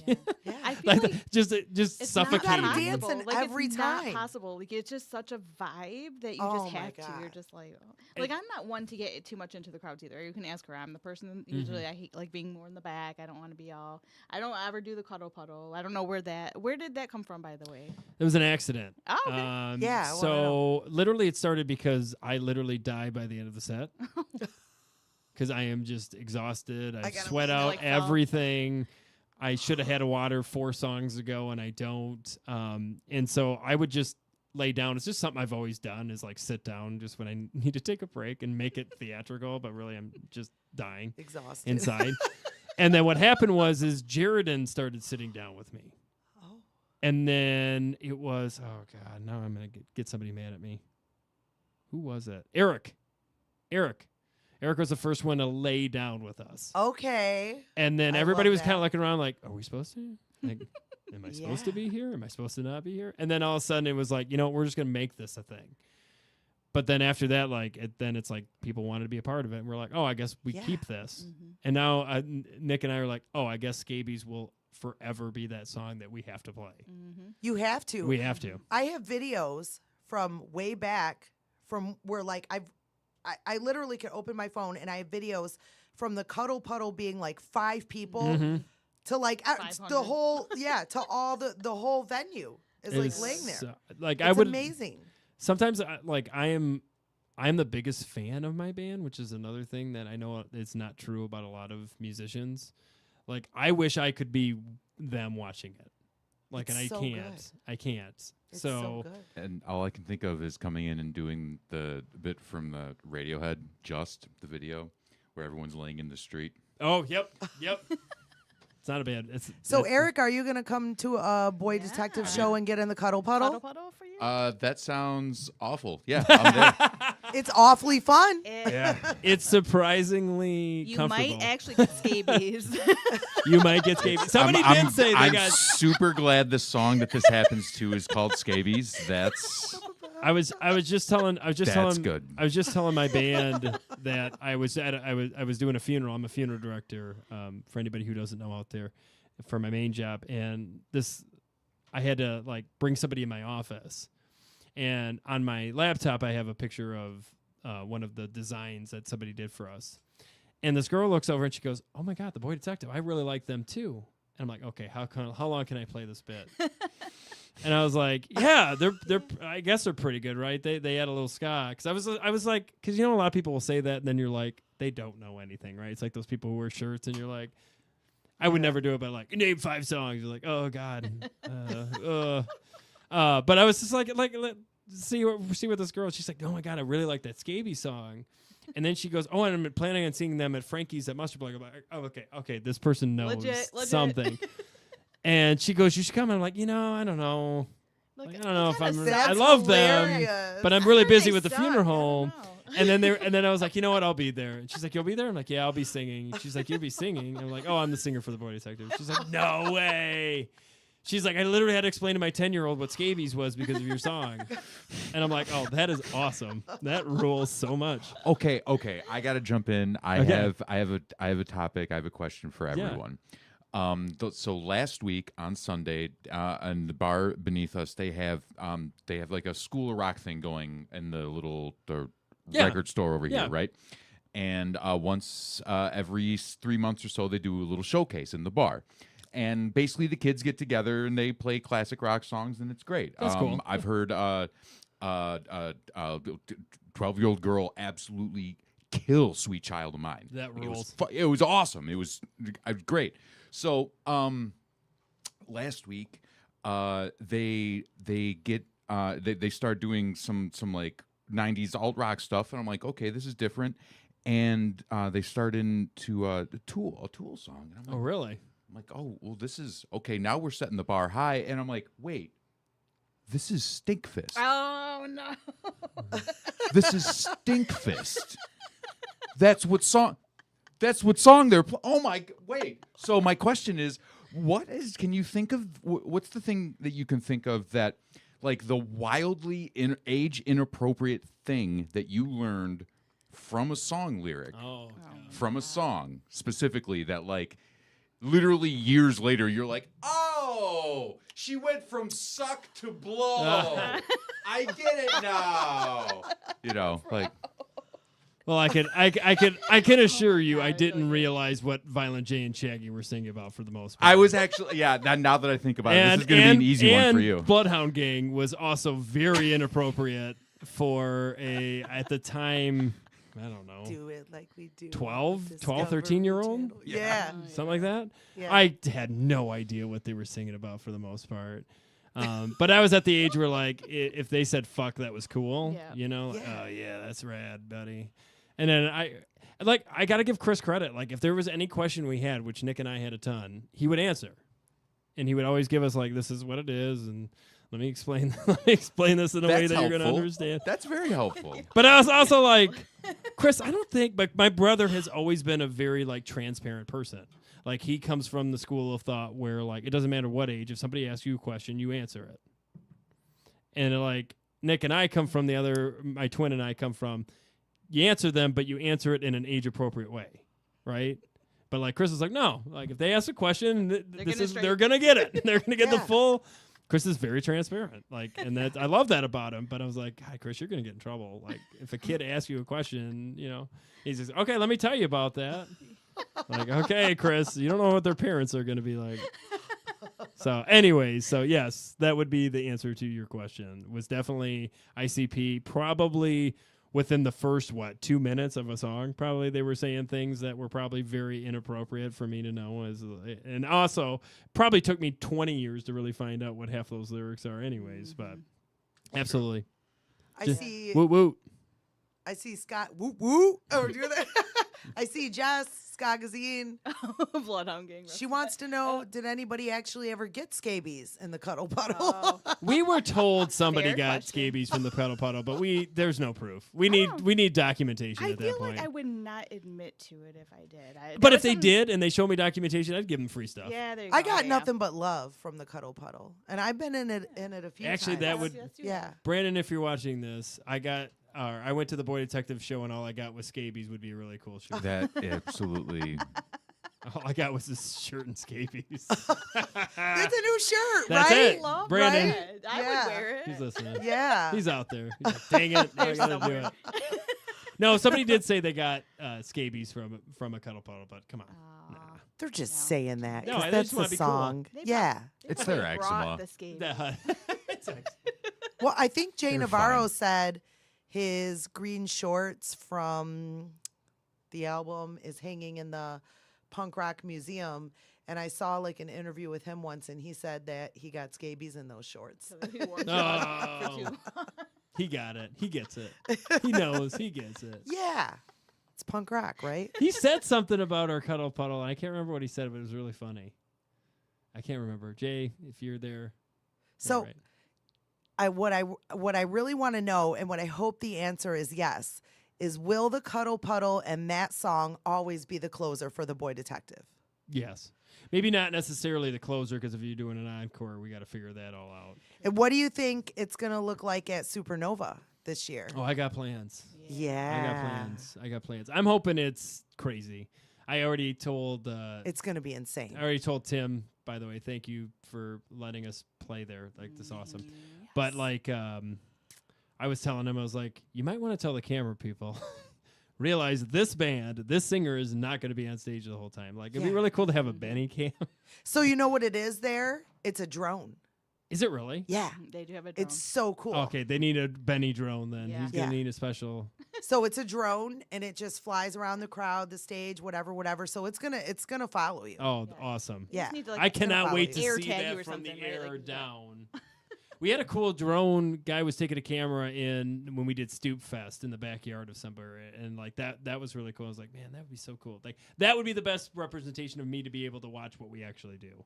Yeah. I feel like just it's suffocating. Not dancing like, every it's time. Not possible. Like it's just such a vibe that you just have to. You're just like, like I'm not one to get too much into the crowds either. You can ask her. I'm the person usually I hate like being more in the back. I don't want to be all. I don't ever do the cuddle puddle. I don't know where did that come from, by the way? It was an accident. Oh, okay. Yeah. So literally, it started because I literally died by the end of the set. Because I am just exhausted. I sweat out everything. I should have had a water 4 songs ago, and I don't. And so I would just lay down. It's just something I've always done is like sit down just when I need to take a break and make it theatrical. But really, I'm just dying. Exhausted. Inside. And then what happened was Jaredin started sitting down with me. Oh. And then it was, oh, God, now I'm going to get somebody mad at me. Who was it? Eric was the first one to lay down with us. Okay. And then everybody was kind of looking around like, are we supposed to? Like, am I supposed to be here? Am I supposed to not be here? And then all of a sudden it was like, we're just going to make this a thing. But then after that, like, then it's like people wanted to be a part of it. And we're like, oh, I guess we keep this. Mm-hmm. And now Nick and I are like, oh, I guess Scabies will forever be that song that we have to play. Mm-hmm. You have to. We have to. I have videos from way back from where like I literally can open my phone and I have videos from the cuddle puddle being like 5 people to like the whole to all the whole venue is like laying there. Like it's amazing. Sometimes I am the biggest fan of my band, which is another thing that I know it's not true about a lot of musicians. Like I wish I could be them watching it. Like, it's and so I can't. It's so good. And all I can think of is coming in and doing the bit from the Radiohead, Just, the video, where everyone's laying in the street. Oh, yep. It's not a bad. So, Eric, are you going to come to a Boy Detective show and get in the cuddle puddle? Cuddle puddle for you? That sounds awful. Yeah, I'm there. It's awfully fun. Yeah. It's surprisingly comfortable. You might actually get scabies. You might get scabies. Somebody did say they got. I'm super glad the song that this happens to is called Scabies. That's. I was just telling good. I was just telling my band that I was doing a funeral. I'm a funeral director for anybody who doesn't know out there for my main job, and I had to like bring somebody in my office, and on my laptop I have a picture of one of the designs that somebody did for us, and this girl looks over and she goes, "Oh my God, the Boy Detective! I really like them too." And I'm like, "Okay, how long can I play this bit?" And I was like, yeah, they're I guess they're pretty good, right? They had a little ska. Because I was like, because a lot of people will say that, and then you're like, they don't know anything, right? It's like those people who wear shirts, and you're like, I would never do it, but like, name 5 songs. You're like, oh God. But I was just like see what this girl. She's like, oh my God, I really like that Scabies song. And then she goes, oh, and I'm planning on seeing them at Frankie's at Mustard Block. I'm like, oh, okay, this person knows Legit. something. And she goes, you should come. And I'm like, I don't know. Like, I don't know if I'm. That's I love them, hilarious. but I'm really How do busy they with the suck? funeral I don't home. know. And then I was like, you know what? I'll be there. And she's like, you'll be there? I'm like, yeah, I'll be singing. She's like, you'll be singing? I'm like, oh, I'm the singer for the Boy Detective. She's like, no way. She's like, I literally had to explain to my 10-year-old what scabies was because of your song. And I'm like, oh, that is awesome. That rules so much. Okay. I got to jump in. I have a topic. I have a question for everyone. So last week on Sunday, in the bar beneath us, they have like a School of Rock thing going in the record store over here, right? And once every 3 months or so, they do a little showcase in the bar. And basically, the kids get together and they play classic rock songs, and it's great. That's cool. I've heard 12-year-old girl absolutely kill "Sweet Child of Mine." That rules. It was awesome. It was great. So last week, they start doing some like 90s alt rock stuff, and I'm like, okay, this is different. And they start into a Tool song. And I'm like, Oh, really? I'm like, oh, well, this is okay. Now we're setting the bar high, and I'm like, wait, this is Stinkfist. Oh no. This is Stinkfist. That's what song they're. Oh my! Wait. So my question is, can you think of what's the thing that you can think of that, like the wildly age inappropriate thing that you learned from a song lyric, from a song specifically that like. Literally years later, you're like, oh, she went from suck to blow. I get it now. Like. Well, I can assure you, I didn't realize what Violent J and Shaggy were singing about for the most part. I was actually, now that I think about it, this is going to be an easy one for you. Bloodhound Gang was also very inappropriate for at the time. I don't know. Do it like we do. 12, 13-year-old? Yeah. Something like that? Yeah. I had no idea what they were singing about for the most part. But I was at the age where, like, if they said fuck, that was cool. Yeah. Oh, yeah, that's rad, buddy. And then I got to give Chris credit. Like, if there was any question we had, which Nick and I had a ton, he would answer. And he would always give us, like, this is what it is, and let me explain this in a way that you're going to understand. That's very helpful. But I was also like, Chris, I don't think, but my brother has always been a very like transparent person. Like he comes from the school of thought where like it doesn't matter what age, if somebody asks you a question, you answer it. And like Nick and I come from my twin and I come from, you answer them, but you answer it in an age appropriate way, right? But like Chris is like, no, like if they ask a question, they're gonna get it. They're gonna get the full. Chris is very transparent, like, and that I love that about him. But I was like, "Hi, Chris, you're gonna get in trouble. Like, if a kid asks you a question, he's just okay. Let me tell you about that. Like, okay, Chris, you don't know what their parents are gonna be like. So, anyways, yes, that would be the answer to your question. Was definitely ICP. Probably within the first 2 minutes of a song, probably they were saying things that were probably very inappropriate for me to know. And also probably took me 20 years to really find out what half those lyrics are anyways, but absolutely. I see. Woot woot. I see Scott. Woot woot. Oh, do that. I see Jess Skagazine. Bloodhound Gang. She wants to know: did anybody actually ever get scabies in the Cuddle Puddle? Oh. We were told somebody Fair got question. scabies from the Cuddle Puddle, but there's no proof. We need documentation I at that feel point. like I would not admit to it if I did. But if they did and they showed me documentation, I'd give them free stuff. Yeah, there you go. I got Yeah. nothing but love from the Cuddle Puddle, and I've been in it a few Actually, times. that would- Yes, Yeah. Brandon, if you're watching this, I went to the Boy Detective show and all I got was scabies would be a really cool shirt. That absolutely. All I got was this shirt and scabies. It's a new shirt, That's right? it. Love Brandon. it. I Yeah. would wear it. He's listening. Yeah. He's out there. He's like, dang it. I There's gotta do somewhere. it. No, somebody did say they got scabies from a Cuddle Puddle, but come on. Aw. They're just No. saying that No, 'cause they that's just the wanna be cool. song. They Yeah. It's probably their brought eczema. the scabies. It's like- Well, I think Jay They're Navarro fine. said his green shorts from the album is hanging in the Punk Rock Museum. And I saw like an interview with him once, and he said that he got scabies in those shorts. So he wore Oh. for too long. He got it. He gets it. He knows. He gets it. Yeah. punk rock, right? He said something about our cuddle puddle. I can't remember what he said, but it was really funny. I can't remember. Jay, if you're there. So right. what I really want to know, and what I hope the answer is yes, is will the cuddle puddle and that song always be the closer for the Boy Detective? Yes. Maybe not necessarily the closer, because if you're doing an encore, we got to figure that all out. And what do you think it's going to look like at Supernova this year? Oh, I got plans. Yeah. I got plans. I'm hoping it's crazy. I already told... it's going to be insane. I already told Tim, by the way, thank you for letting us play there. Like, that's awesome. Yes. But, like, I was telling him, I was like, you might want to tell the camera people... realize this band, this singer is not going to be on stage the whole time. Like, it'd be really cool to have a Benny cam. So you know what it is there? It's a drone. Is it really? Yeah. They do have a drone. It's so cool. Okay, they need a Benny drone then. Yeah. He's going to need a special... So it's a drone, and it just flies around the crowd, the stage, whatever. So it's gonna follow you. Oh, awesome. Yeah. Need to, like, I cannot wait to air see tag you that or from the something, right? air Like, down. We had a cool drone guy was taking a camera in when we did Stoop Fest in the backyard of somewhere, and like that was really cool. I was like, man, that would be so cool. Like that would be the best representation of me to be able to watch what we actually do.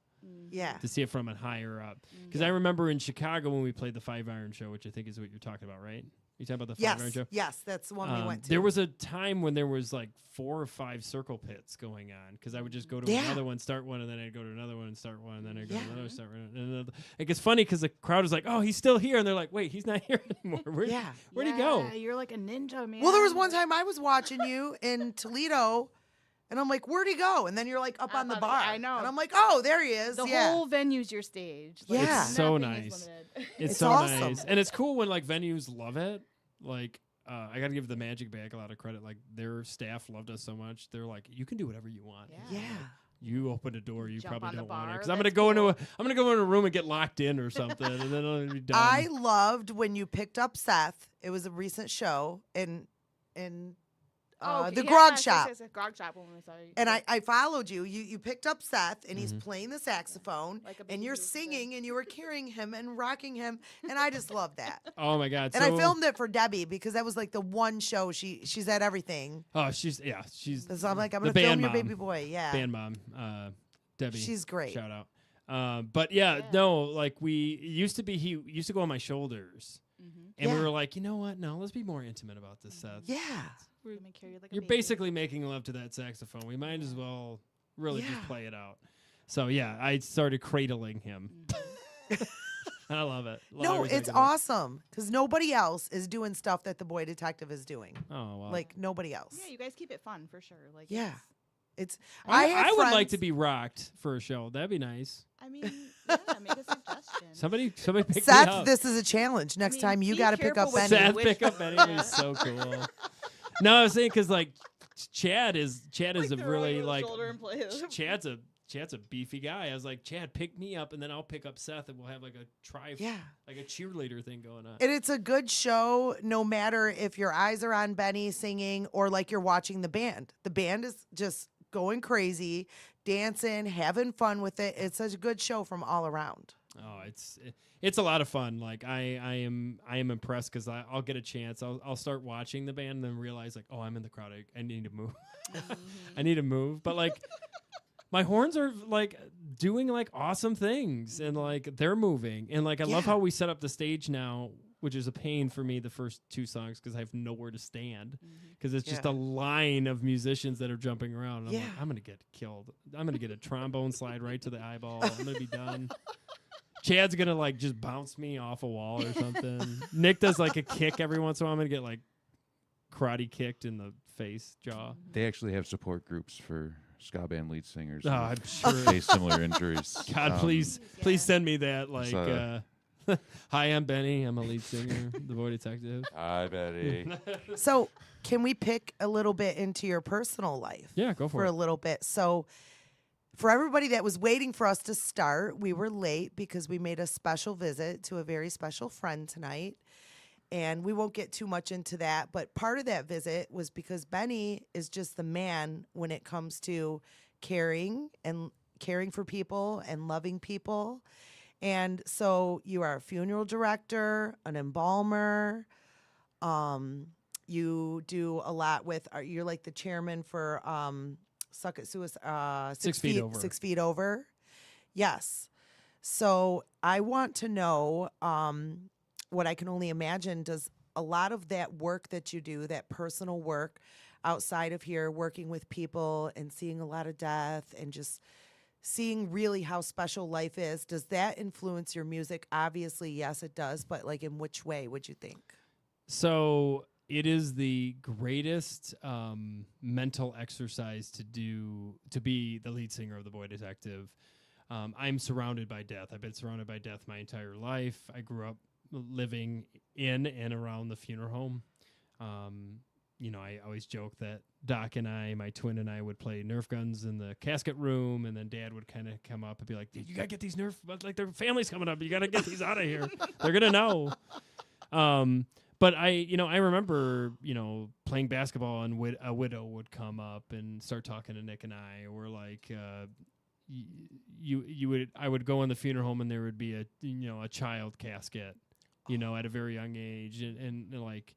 Yeah. To see it from a higher up. Because I remember in Chicago when we played the 5 Iron Show, which I think is what you're talking about, right? You talking about the 5 Iron Show? Yes, that's the one we went to. There was a time when there was like 4 or 5 circle pits going on, because I would just go to another one, start one, and then I'd go to another one and start one, and then I'd go to another, start one, and another. It gets funny because the crowd is like, "Oh, he's still here," and they're like, "Wait, he's not here anymore. Where'd he go?" You're like a ninja, man. Well, there was one time I was watching you in Toledo, and I'm like, "Where'd he go?" And then you're like up on the bar. I know. And I'm like, "Oh, there he is." The whole venue's your stage. Like, Yeah. It's so nothing is nice. limited. It's It's so awesome. nice, and it's cool when like venues love it. Like I got to give the Magic Bag a lot of credit. Like their staff loved us so much. They're like, "You can do whatever you want." Yeah. You open a door, you Jump probably on the don't want it, bar, because I'm gonna that's go cool. I'm gonna go into a room and get locked in or something, and then I'll be done. I loved when you picked up Seth. It was a recent show in the Grog Shop. Yes, Grog Shop when we saw you. And I followed you. You picked up Seth, and he's Mhm. playing the saxophone, Like a and you're baby. singing, and you were carrying him and rocking him, and I just love that. Oh my god! And I so- filmed it for Debbie because that was like the one show she's at everything. Oh, she's So I'm like, I'm the gonna film band your mom. baby boy. Yeah, band mom, Debbie. she's great. Shout out. But yeah, no, like he used to go on my shoulders, and we Yeah. were like, you know what? No, let's be more intimate about this, Seth. Yeah, Let me carry you like a You're baby. basically making love to that saxophone. We might as well really just Yeah. play it out. So yeah, I started cradling him. I love it. Love no, every it's second of it. awesome because nobody else is doing stuff that the Boy Detective is doing. Oh well. Like nobody else. Yeah, you guys keep it fun for sure. Like, Yeah. It's I would like friends- to be rocked for a show. That'd be nice. I mean, yeah, make a suggestion. Somebody pick me Seth, up. this is a challenge. Next mean, time you be got to pick careful up with Benny. Seth Which- pick up Benny would be so cool. No, I was saying because like Chad is Like, a throw really you the like shoulder and play it. Chad's a beefy guy. I was like, Chad, pick me up, and then I'll pick up Seth, and we'll have like Yeah. like a cheerleader thing going on. And it's a good show no matter if your eyes are on Benny singing or like you're watching the band. The band is just going crazy, dancing, having fun with it. It's such a good show from all around. Oh, it's a lot of fun. Like I am impressed because I'll get a chance. I'll start watching the band and then realize like, oh, I'm in the crowd. I need to move. I need to move. But like my horns are like doing like awesome things and like they're moving. And like I love Yeah. how we set up the stage now, which is a pain for me the first 2 songs because I have nowhere to stand because it's just Yeah. a line of musicians that are jumping around. And I'm like, Yeah. I'm gonna get killed. I'm gonna get a trombone slide right to the eyeball. I'm gonna be done. Chad's gonna like just bounce me off a wall or something. Nick does like a kick every once in a while. I'm gonna get like karate kicked in the face, jaw. They actually have support groups for ska band lead singers. Oh, who I'm sure. face similar injuries. God, please send me that. Like, So- hi, I'm Benny. I'm a lead singer, the Boy Detective. Hi, Betty. So, can we pick a little bit into your personal life? Yeah, go for for it. a little bit. So, for everybody that was waiting for us to start, we were late because we made a special visit to a very special friend tonight. And we won't get too much into that. But part of that visit was because Benny is just the man when it comes to caring for people and loving people. And so you are a funeral director, an embalmer. You do a lot with. You're like the chairman for Suck at Suicide. 6 feet over. 6 feet over. Yes. So I want to know what I can only imagine. Does a lot of that work that you do, that personal work outside of here, working with people and seeing a lot of death and just seeing really how special life is, does that influence your music? Obviously, yes, it does. But like, in which way would you think? So it is the greatest mental exercise to do, to be the lead singer of the Boy Detective. I'm surrounded by death. I've been surrounded by death my entire life. I grew up living in and around the funeral home. I always joke that Doc and I, my twin and I, would play Nerf guns in the casket room, and then Dad would kind of come up and be like, "Dude, you gotta get these Nerf, like their family's coming up. You gotta get these out of here. They're gonna know." But I remember, playing basketball, and a widow would come up and start talking to Nick and I. Or like, I would go in the funeral home, and there would be a child casket, at a very young age, and like.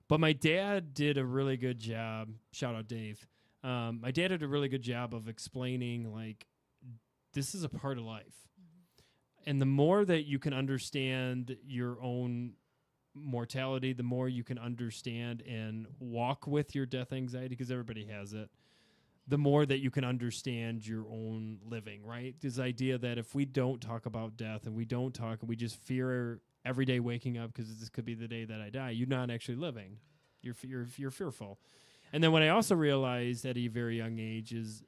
But my dad did a really good job. Shout out Dave. My dad did a really good job of explaining, like, this is a part of life. Mm-hmm. And the more that you can understand your own mortality, the more you can understand and walk with your death anxiety, because everybody has it, the more that you can understand your own living, right? This idea that if we don't talk about death and we just fear every day waking up because this could be the day that I die, you're not actually living. You're fearful. And then what I also realized at a very young age is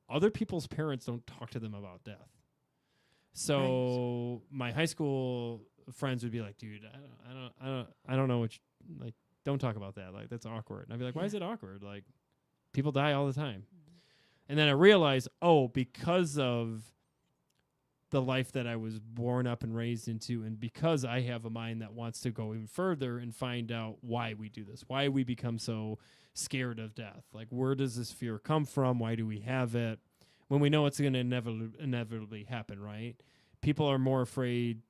other people's parents don't talk to them about death. So my high school friends would be like, "Dude, I don't know what like, don't talk about that. Like, that's awkward." And I'd be like, "Why is it awkward? Like, people die all the time." And then I realized, because of the life that I was born up and raised into, and because I have a mind that wants to go even further and find out why we do this, why we become so scared of death. Like, where does this fear come from? Why do we have it? When we know it's going to inevitably happen, right? People are more afraid,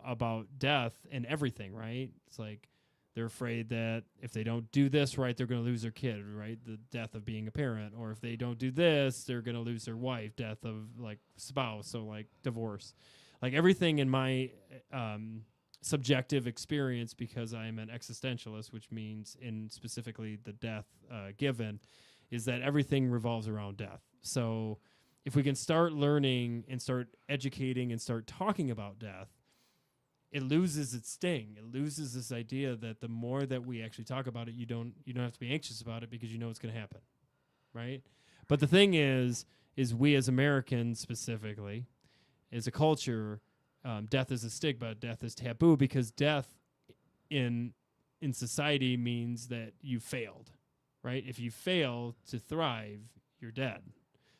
about death and everything, right? It's like they're afraid that if they don't do this right, they're going to lose their kid, right? The death of being a parent. Or if they don't do this, they're going to lose their wife, death of, like, spouse, so, like, divorce. Like, everything in my subjective experience, because I'm an existentialist, which means in specifically the death given, is that everything revolves around death. So if we can start learning and start educating and start talking about death, it loses its sting. It loses this idea that the more that we actually talk about it, you don't have to be anxious about it because you know it's going to happen, right? But the thing is we as Americans specifically, as a culture, death is a stigma, death is taboo, because death in society means that you failed, right? If you fail to thrive, you're dead.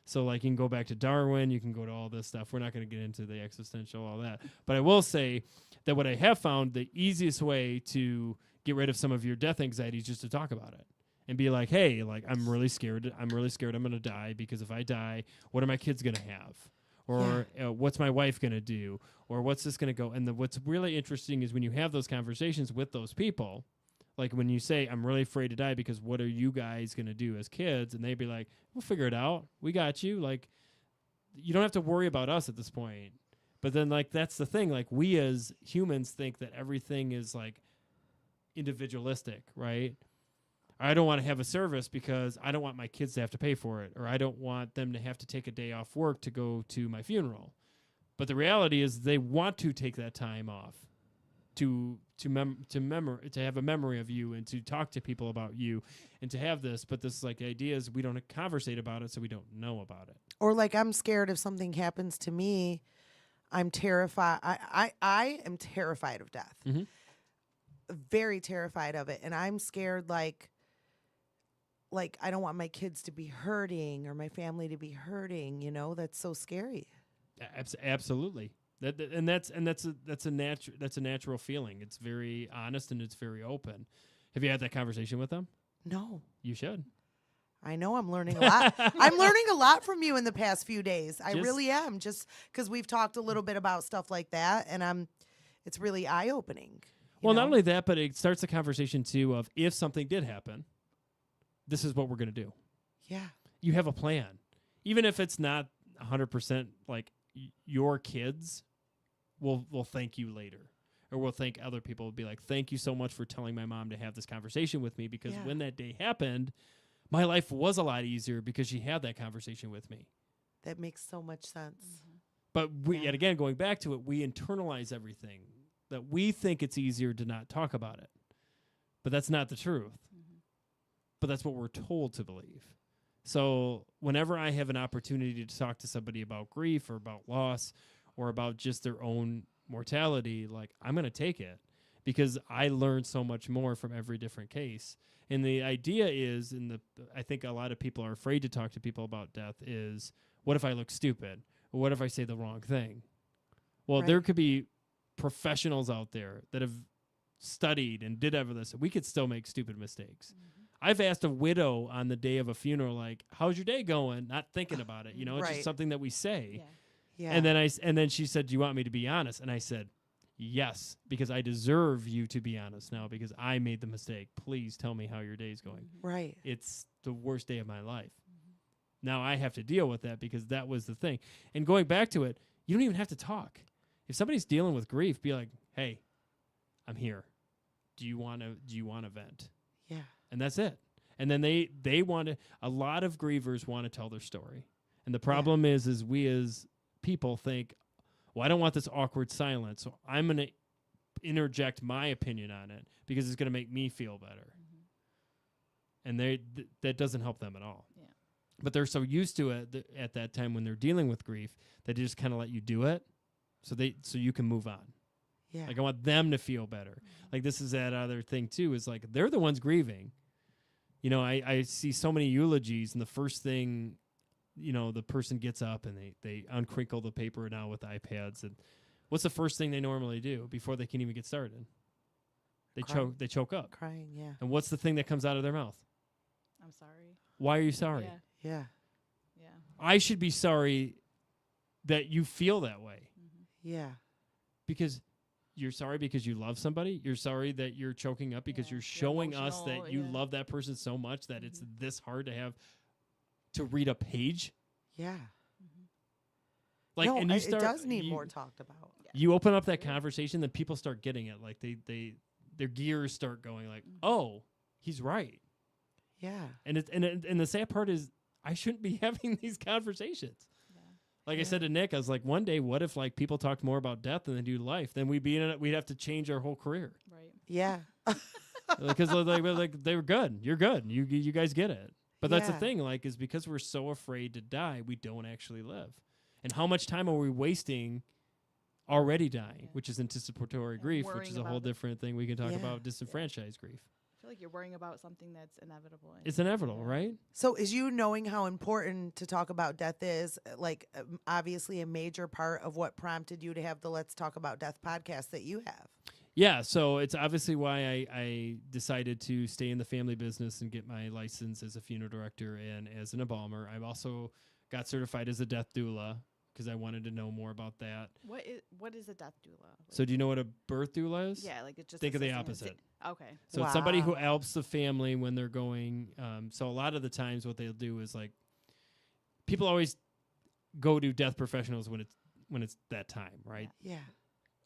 So, like, you can go back to Darwin, you can go to all this stuff. We're not going to get into the existential, all that. But I will say that what I have found, the easiest way to get rid of some of your death anxiety is just to talk about it and be like, hey, like, I'm really scared I'm going to die, because if I die, what are my kids going to have? Or what's my wife going to do? Or what's this going to go? And what's really interesting is when you have those conversations with those people, like when you say, I'm really afraid to die because what are you guys going to do as kids? And they'd be like, we'll figure it out. We got you. Like, you don't have to worry about us at this point. But then, like, that's the thing. Like, we as humans think that everything is, like, individualistic, right? I don't want to have a service because I don't want my kids to have to pay for it, or I don't want them to have to take a day off work to go to my funeral. But the reality is they want to take that time off to have a memory of you and to talk to people about you and to have this. But this, like, idea is we don't conversate about it, so we don't know about it. Or, like, I'm scared if something happens to me, I'm terrified. I am terrified of death. Mm-hmm. Very terrified of it. And I'm scared, like I don't want my kids to be hurting or my family to be hurting, that's so scary. Absolutely. That's a natural feeling. It's very honest and it's very open. Have you had that conversation with them? No. You should. I know I'm learning a lot. I'm learning a lot from you in the past few days. I really am, just because we've talked a little bit about stuff like that, and it's really eye-opening. Well, not only that, but it starts a conversation too of if something did happen, this is what we're going to do. Yeah. You have a plan. Even if it's not 100% like your kids will thank you later. Or will thank other people. Will be like, thank you so much for telling my mom to have this conversation with me, because when that day happened, my life was a lot easier because she had that conversation with me. That makes so much sense. Mm-hmm. But yet again, going back to it, we internalize everything, that we think it's easier to not talk about it. But that's not the truth. Mm-hmm. But that's what we're told to believe. So whenever I have an opportunity to talk to somebody about grief or about loss or about just their own mortality, like, I'm going to take it, because I learned so much more from every different case. And the idea is, I think a lot of people are afraid to talk to people about death, is, what if I look stupid? Or what if I say the wrong thing? Well, there could be professionals out there that have studied and did ever this. We could still make stupid mistakes. Mm-hmm. I've asked a widow on the day of a funeral, like, how's your day going? Not thinking about it. It's just something that we say. Yeah. Yeah. And then she said, do you want me to be honest? And I said, yes, because I deserve you to be honest now, because I made the mistake. Please tell me how your day's going. Mm-hmm. Right. It's the worst day of my life. Mm-hmm. Now I have to deal with that, because that was the thing. And going back to it, you don't even have to talk. If somebody's dealing with grief, be like, hey, I'm here. Do you want to vent? Yeah. And that's it. And then they want to, a lot of grievers want to tell their story. And the problem is we as people think, well, I don't want this awkward silence, so I'm going to interject my opinion on it because it's going to make me feel better. Mm-hmm. And that doesn't help them at all. Yeah. But they're so used to it at that time when they're dealing with grief that they just kind of let you do it, so you can move on. Yeah. Like, I want them to feel better. Mm-hmm. Like, this is that other thing too, is like, they're the ones grieving. I see so many eulogies, and the first thing, the person gets up and they uncrinkle the paper now with iPads, and what's the first thing they normally do before they can even get started? They choke up. Crying, yeah. And what's the thing that comes out of their mouth? I'm sorry. Why are you sorry? Yeah. Yeah. I should be sorry that you feel that way. Mm-hmm. Yeah. Yeah. And the sad part is, I shouldn't be having these conversations. Yeah. Like I said to Nick, I was like, one day, what if like people talked more about death than they do life? Then we'd have to change our whole career. Right. Yeah. Because they were good. You're good. You guys get it. But that's the Yeah. thing, like, is because we're so afraid to die, we don't actually live. And how much time are we wasting already dying, which is anticipatory grief, which is a whole different thing we can talk about, disenfranchised grief. I feel like you're worrying about something that's inevitable. It's inevitable, right? So is you knowing how important to talk about death is, like, obviously a major part of what prompted you to have the Let's Talk About Death podcast that you have? Yeah, so it's obviously why I decided to stay in the family business and get my license as a funeral director and as an embalmer. I've also got certified as a death doula because I wanted to know more about that. What is a death doula? So do you know what a birth doula is? Yeah, like it's just think of the assisting opposite. Okay. So it's somebody who helps the family when they're going. So a lot of the times what they'll do is, like, people always go to death professionals when it's that time, right? Yeah.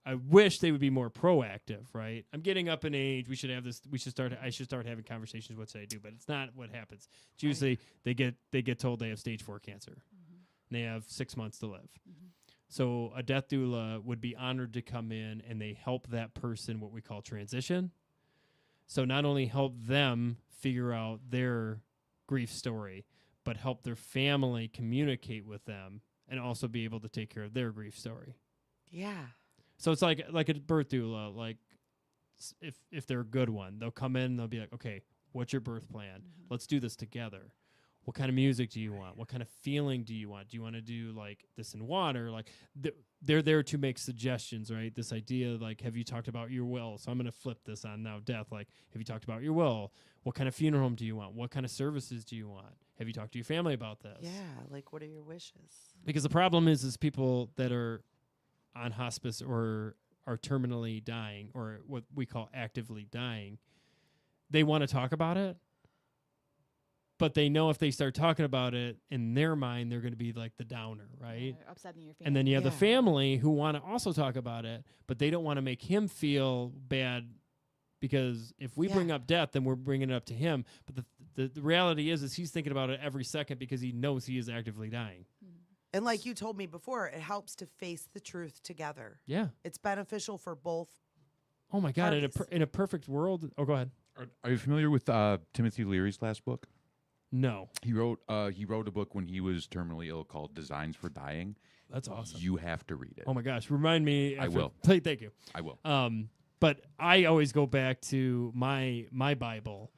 I wish they would be more proactive, right? I'm getting up in age. We should have this. I should start having conversations. What should I do? But it's not what happens. It's usually they get told they have stage 4 cancer. Mm-hmm. And they have 6 months to live. Mm-hmm. So a death doula would be honored to come in and they help that person what we call transition. So not only help them figure out their grief story, but help their family communicate with them and also be able to take care of their grief story. Yeah. So it's like a birth doula. Like, if they're a good one, they'll come in and they'll be like, okay, what's your birth plan? Mm-hmm. Let's do this together. What kind of music do you want? What kind of feeling do you want? Do you want to do like this in water? Like, they're there to make suggestions, right? This idea, like, have you talked about your will? So I'm going to flip this on now death. Like, have you talked about your will? What kind of funeral home do you want? What kind of services do you want? Have you talked to your family about this? Yeah. Like, what are your wishes? Because the problem is people that are on hospice or are terminally dying, or what we call actively dying, they want to talk about it, but they know if they start talking about it, in their mind, they're going to be like the downer, right? Upsetting your family. And then you have the family who want to also talk about it, but they don't want to make him feel bad, because if we bring up death, then we're bringing it up to him. But the reality is he's thinking about it every second because he knows he is actively dying. And like you told me before, it helps to face the truth together. Yeah. It's beneficial for both. Oh, my God. In a perfect world. Oh, go ahead. Are you familiar with Timothy Leary's last book? No. He wrote a book when he was terminally ill called Designs for Dying. That's awesome. You have to read it. Oh, my gosh. Remind me. I will. Thank you. I will. But I always go back to my Bible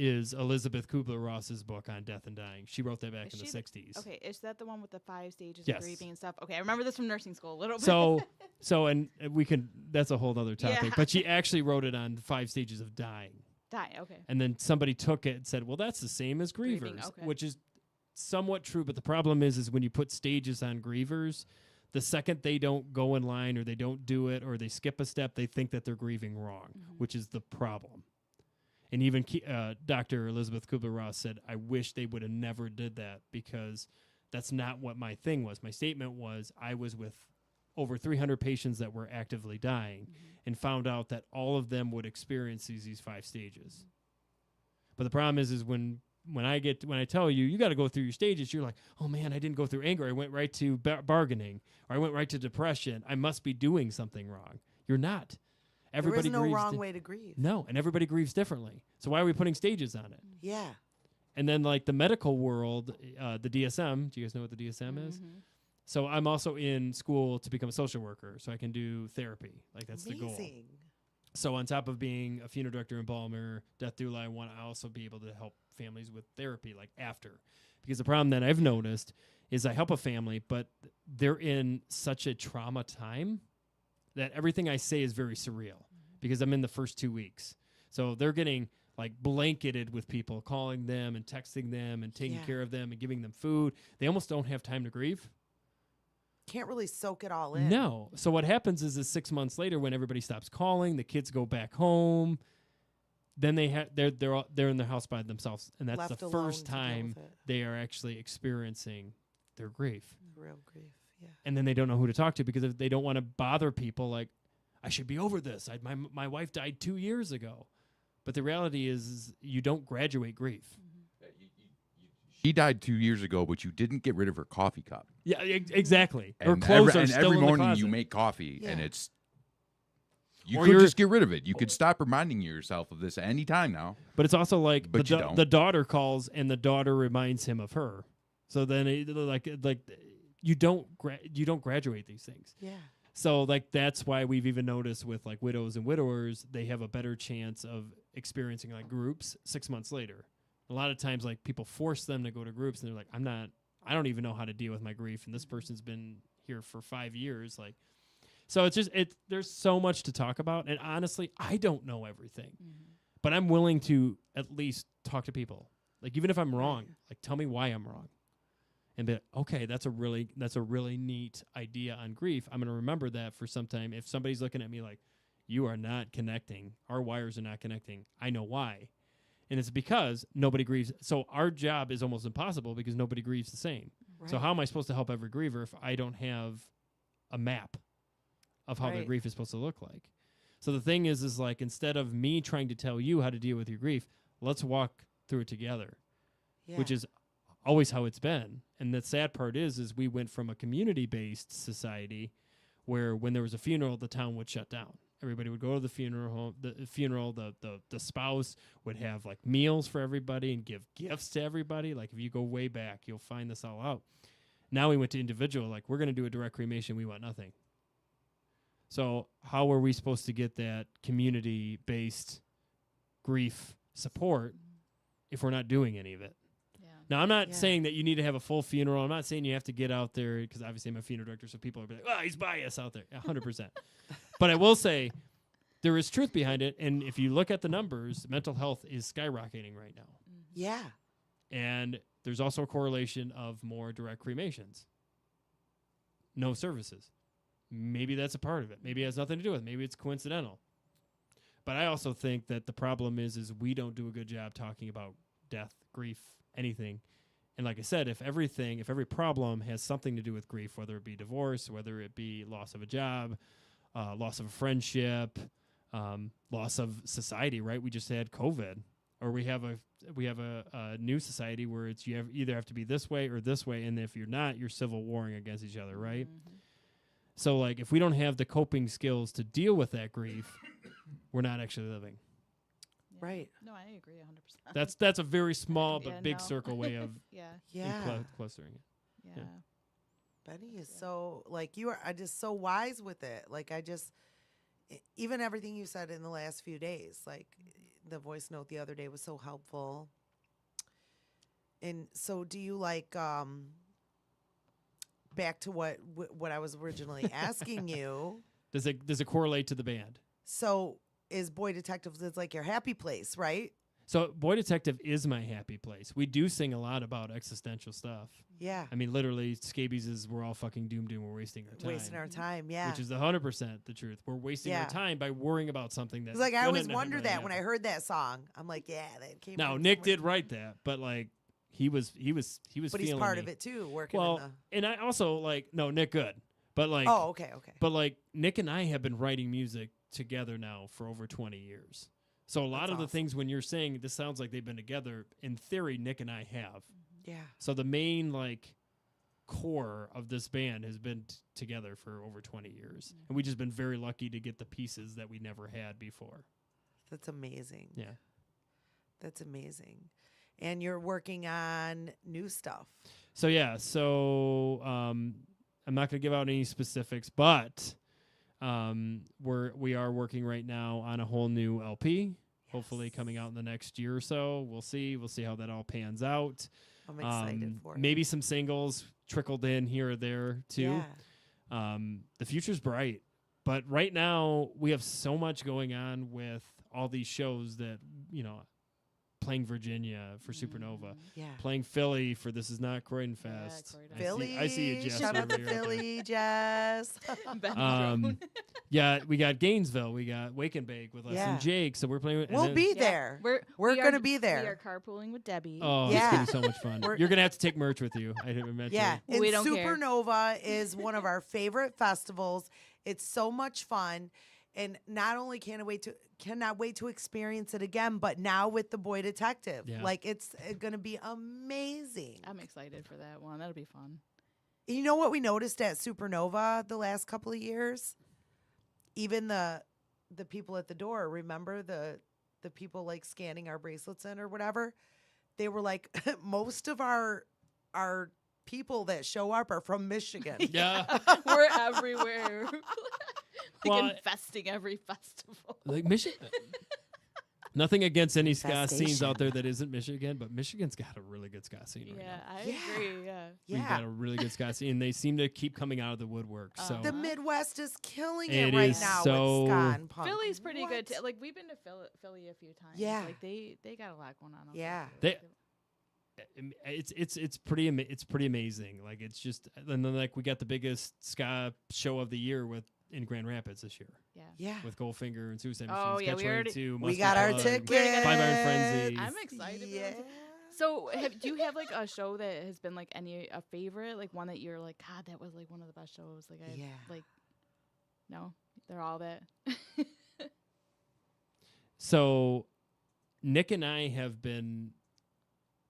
is Elizabeth Kubler-Ross's book on death and dying. She wrote that back in the 60s. Okay, is that the one with the 5 stages Yes. of grieving and stuff? Okay, I remember this from nursing school a little bit. And we can, that's a whole other topic. Yeah. But she actually wrote it on 5 stages of dying. Die, okay. And then somebody took it and said, well, that's the same as grievers, okay. which is somewhat true. But the problem is when you put stages on grievers, the second they don't go in line or they don't do it or they skip a step, they think that they're grieving wrong, which is the problem. And even Dr. Elizabeth Kubler-Ross said, I wish they would have never did that, because that's not what my thing was. My statement was I was with over 300 patients that were actively dying and found out that all of them would experience these 5 stages. But the problem is when I tell you got to go through your stages, you're like, oh man, I didn't go through anger. I went right to bargaining, or I went right to depression. I must be doing something wrong. You're not. Everybody there is no grieves wrong way to grieve. No, and everybody grieves differently. So why are we putting stages on it? Yeah. And then like the medical world, the DSM, do you guys know what the DSM is? So I'm also in school to become a social worker, so I can do therapy. Like that's the goal. So on top of being a funeral director, embalmer, death doula, I want to also be able to help families with therapy, like after. Because the problem that I've noticed is I help a family, but they're in such a trauma time that everything I say is very surreal, because I'm in the first 2 weeks. So they're getting like blanketed with people calling them and texting them and taking care of them and giving them food. They almost don't have time to grieve. Can't really soak it all in. No. So what happens is 6 months later, when everybody stops calling, the kids go back home, then they're in their house by themselves, and that's Left the alone first to deal time with it. they are actually experiencing their grief. Real grief, yeah. And then they don't know who to talk to, because if they don't want to bother people, like, I should be over this. My wife died 2 years ago. But the reality is you don't graduate grief. She died 2 years ago, but you didn't get rid of her coffee cup. Yeah, exactly. And Her clothes are still every in the morning closet. you make coffee, and it's you Or could you're- just get rid of it. You could stop reminding yourself of this at any time now. But it's also like But you don't. the daughter calls and the daughter reminds him of her. So then you don't graduate these things. Yeah. So like that's why we've even noticed with like widows and widowers, they have a better chance of experiencing like groups 6 months later. A lot of times like people force them to go to groups and they're like, I don't even know how to deal with my grief, and this person's been here for 5 years. Like, so it's just there's so much to talk about, and honestly, I don't know everything. But I'm willing to at least talk to people. Like even if I'm wrong, like tell me why I'm wrong. And be like, okay, that's a really neat idea on grief. I'm going to remember that for some time. If somebody's looking at me like, you are not connecting, our wires are not connecting, I know why. And it's because nobody grieves. So our job is almost impossible because nobody grieves the same. Right. So how am I supposed to help every griever if I don't have a map of how their grief is supposed to look like? So the thing is like, instead of me trying to tell you how to deal with your grief, let's walk through it together, which is always how it's been. And the sad part is we went from a community-based society where when there was a funeral, the town would shut down. Everybody would go to the funeral home. The spouse would have like meals for everybody and give gifts to everybody. Like if you go way back, you'll find this all out. Now we went to individual. Like we're going to do a direct cremation. We want nothing. So how are we supposed to get that community-based grief support if we're not doing any of it? Now, I'm not saying that you need to have a full funeral. I'm not saying you have to get out there, because obviously I'm a funeral director, so people are like, oh, he's biased out there. 100%. But I will say there is truth behind it. And if you look at the numbers, mental health is skyrocketing right now. Yeah. And there's also a correlation of more direct cremations. No services. maybe that's a part of it. Maybe it has nothing to do with it. Maybe it's coincidental. But I also think that the problem is we don't do a good job talking about death, grief, anything. And like I said, if every problem has something to do with grief, whether it be divorce, whether it be loss of a job, loss of a friendship, loss of society, right? We just had COVID, or we have a new society where it's either have to be this way or this way, and if you're not, you're civil warring against each other, right? Mm-hmm. So like if we don't have the coping skills to deal with that grief, we're not actually living. Yeah. Right. No, I agree 100%. That's a very small but Yeah, big no. circle way of Yeah. clustering it. Yeah. Yeah. Benny is Yeah. so like you are just so wise with it. Like even everything you said in the last few days, like the voice note the other day was so helpful. And so do you like back to what I was originally asking you? Does it correlate to the band? So is Boy Detectives is like your happy place, right? So Boy Detective is my happy place. We do sing a lot about existential stuff. Yeah. I mean, literally, Scabies is we're all fucking doomed and we're wasting our time. Wasting our time, yeah. Which is 100% the truth. We're wasting our time by worrying about something that. It's like I always wouldn't wondered really that when I happen. heard that song. I'm like, yeah, that came. Now from Nick somewhere. did write that, but like he was But he's feeling part me. of it too, working Well, in the. and I also like Nick good, but like Oh, okay. but like Nick and I have been writing music together now for over 20 years. So a lot That's of the awesome. things when you're saying this sounds like they've been together, in theory, Nick and I have. Yeah. So the main like core of this band has been together for over 20 years. And we've just been very lucky to get the pieces that we never had before. That's amazing. Yeah. That's amazing. And you're working on new stuff. So yeah, I'm not going to give out any specifics, but we are working right now on a whole new LP, hopefully coming out in the next year or so. We'll see how that all pans out. I'm excited for it. Maybe some singles trickled in here or there too. Yeah. The future's bright, but right now we have so much going on with all these shows that, playing Virginia for Supernova, Yeah. playing Philly for This Is Not Croydon Fest. Philly. I see you, Jess. Shout out over to here. Philly, Jess. Yeah, we got Gainesville, we got Wake and Bake with us Yeah. and Jake, so we're playing with. We'll be there. We're we gonna are- be there. We are carpooling with Debbie. Oh, Yeah. it's gonna be so much fun. We're- You're gonna have to take merch with you. I didn't mention. Yeah. And We don't care. Supernova is one of our favorite festivals. It's so much fun. And not only cannot wait to experience it again, but now with the Boy Detective. Yeah. Like it's going to be amazing. I'm excited for that one. That'll be fun. You know what we noticed at Supernova the last couple of years? Even the people at the door, remember the people like scanning our bracelets in or whatever? They were like, most of our people that show up are from Michigan. Yeah. We're everywhere. Well, infesting every festival. Like Michigan. Nothing against any ska scenes Infestation. out there that isn't Michigan, but Michigan's got a really good ska scene right Yeah, now. I Yeah. agree. Yeah. We've Yeah. got a really good ska scene, and they seem to keep coming out of the woodwork. So The Midwest is killing It it right is now so- with ska and punk. Philly's pretty good What? too. Like we've been to Philly a few times. Yeah. Like they got a lot going on. over Yeah. there. it's pretty amazing. Like it's just, and then like we got the biggest ska show of the year in Grand Rapids this year Yeah. Yeah. with Goldfinger and Suicide Oh, Machines. yeah, Catch we already- 22, We Mustard got our Plug, tickets. Five Iron Frenzy. I'm excited. for Yeah. those. So, do you have like a show that has been like a favorite, like one that you're like, God, that was like one of the best shows. Like, Yeah. like, no, they're all that. So Nick and I have been,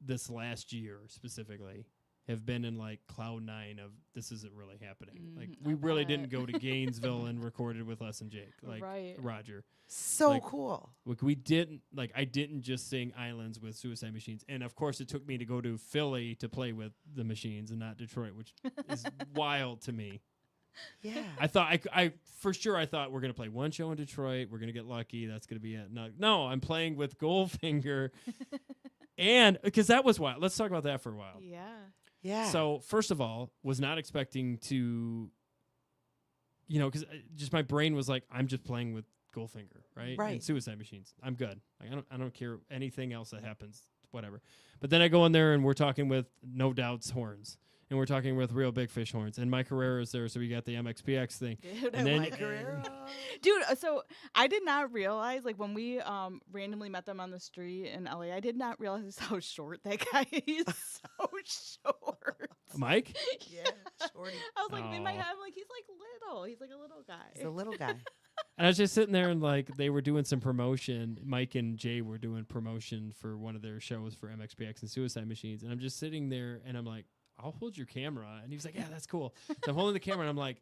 this last year specifically, have been in like cloud nine of this isn't really happening. Like we I really bet. didn't go to Gainesville and recorded with Les and Jake, like Right. Roger. So Like- cool. Like we didn't, like I didn't just sing Islands with Suicide Machines, and of course it took me to go to Philly to play with the Machines and not Detroit, which is wild to me. Yeah. I thought I for sure I thought we're gonna play one show in Detroit. We're gonna get lucky. That's gonna be it. No, I'm playing with Goldfinger, and because that was wild. Let's talk about that for a while. Yeah. Yeah. So first of all, was not expecting to, because just my brain was like, I'm just playing with Goldfinger, right? Right. And Suicide Machines. I'm good. Like I don't care anything else that happens. Whatever. But then I go in there and we're talking with No Doubt's horns. and we're talking with real big fish horns. And Mike Herrera's there, so we got the MXPX thing. Dude, And then, Dude, so I did not realize, like, when we randomly met them on the street in LA, I did not realize how short that guy is. So short. Mike? Yeah, shorty. I was like, in my Aw. head, I'm like, he's like little. He's like a little guy. He's a little guy. And I was just sitting there and like they were doing some promotion. Mike and Jay were doing promotion for one of their shows for MXPX and Suicide Machines. And I'm just sitting there and I'm like, I'll hold your camera. And he was like, yeah, that's cool. So I'm holding the camera and I'm like,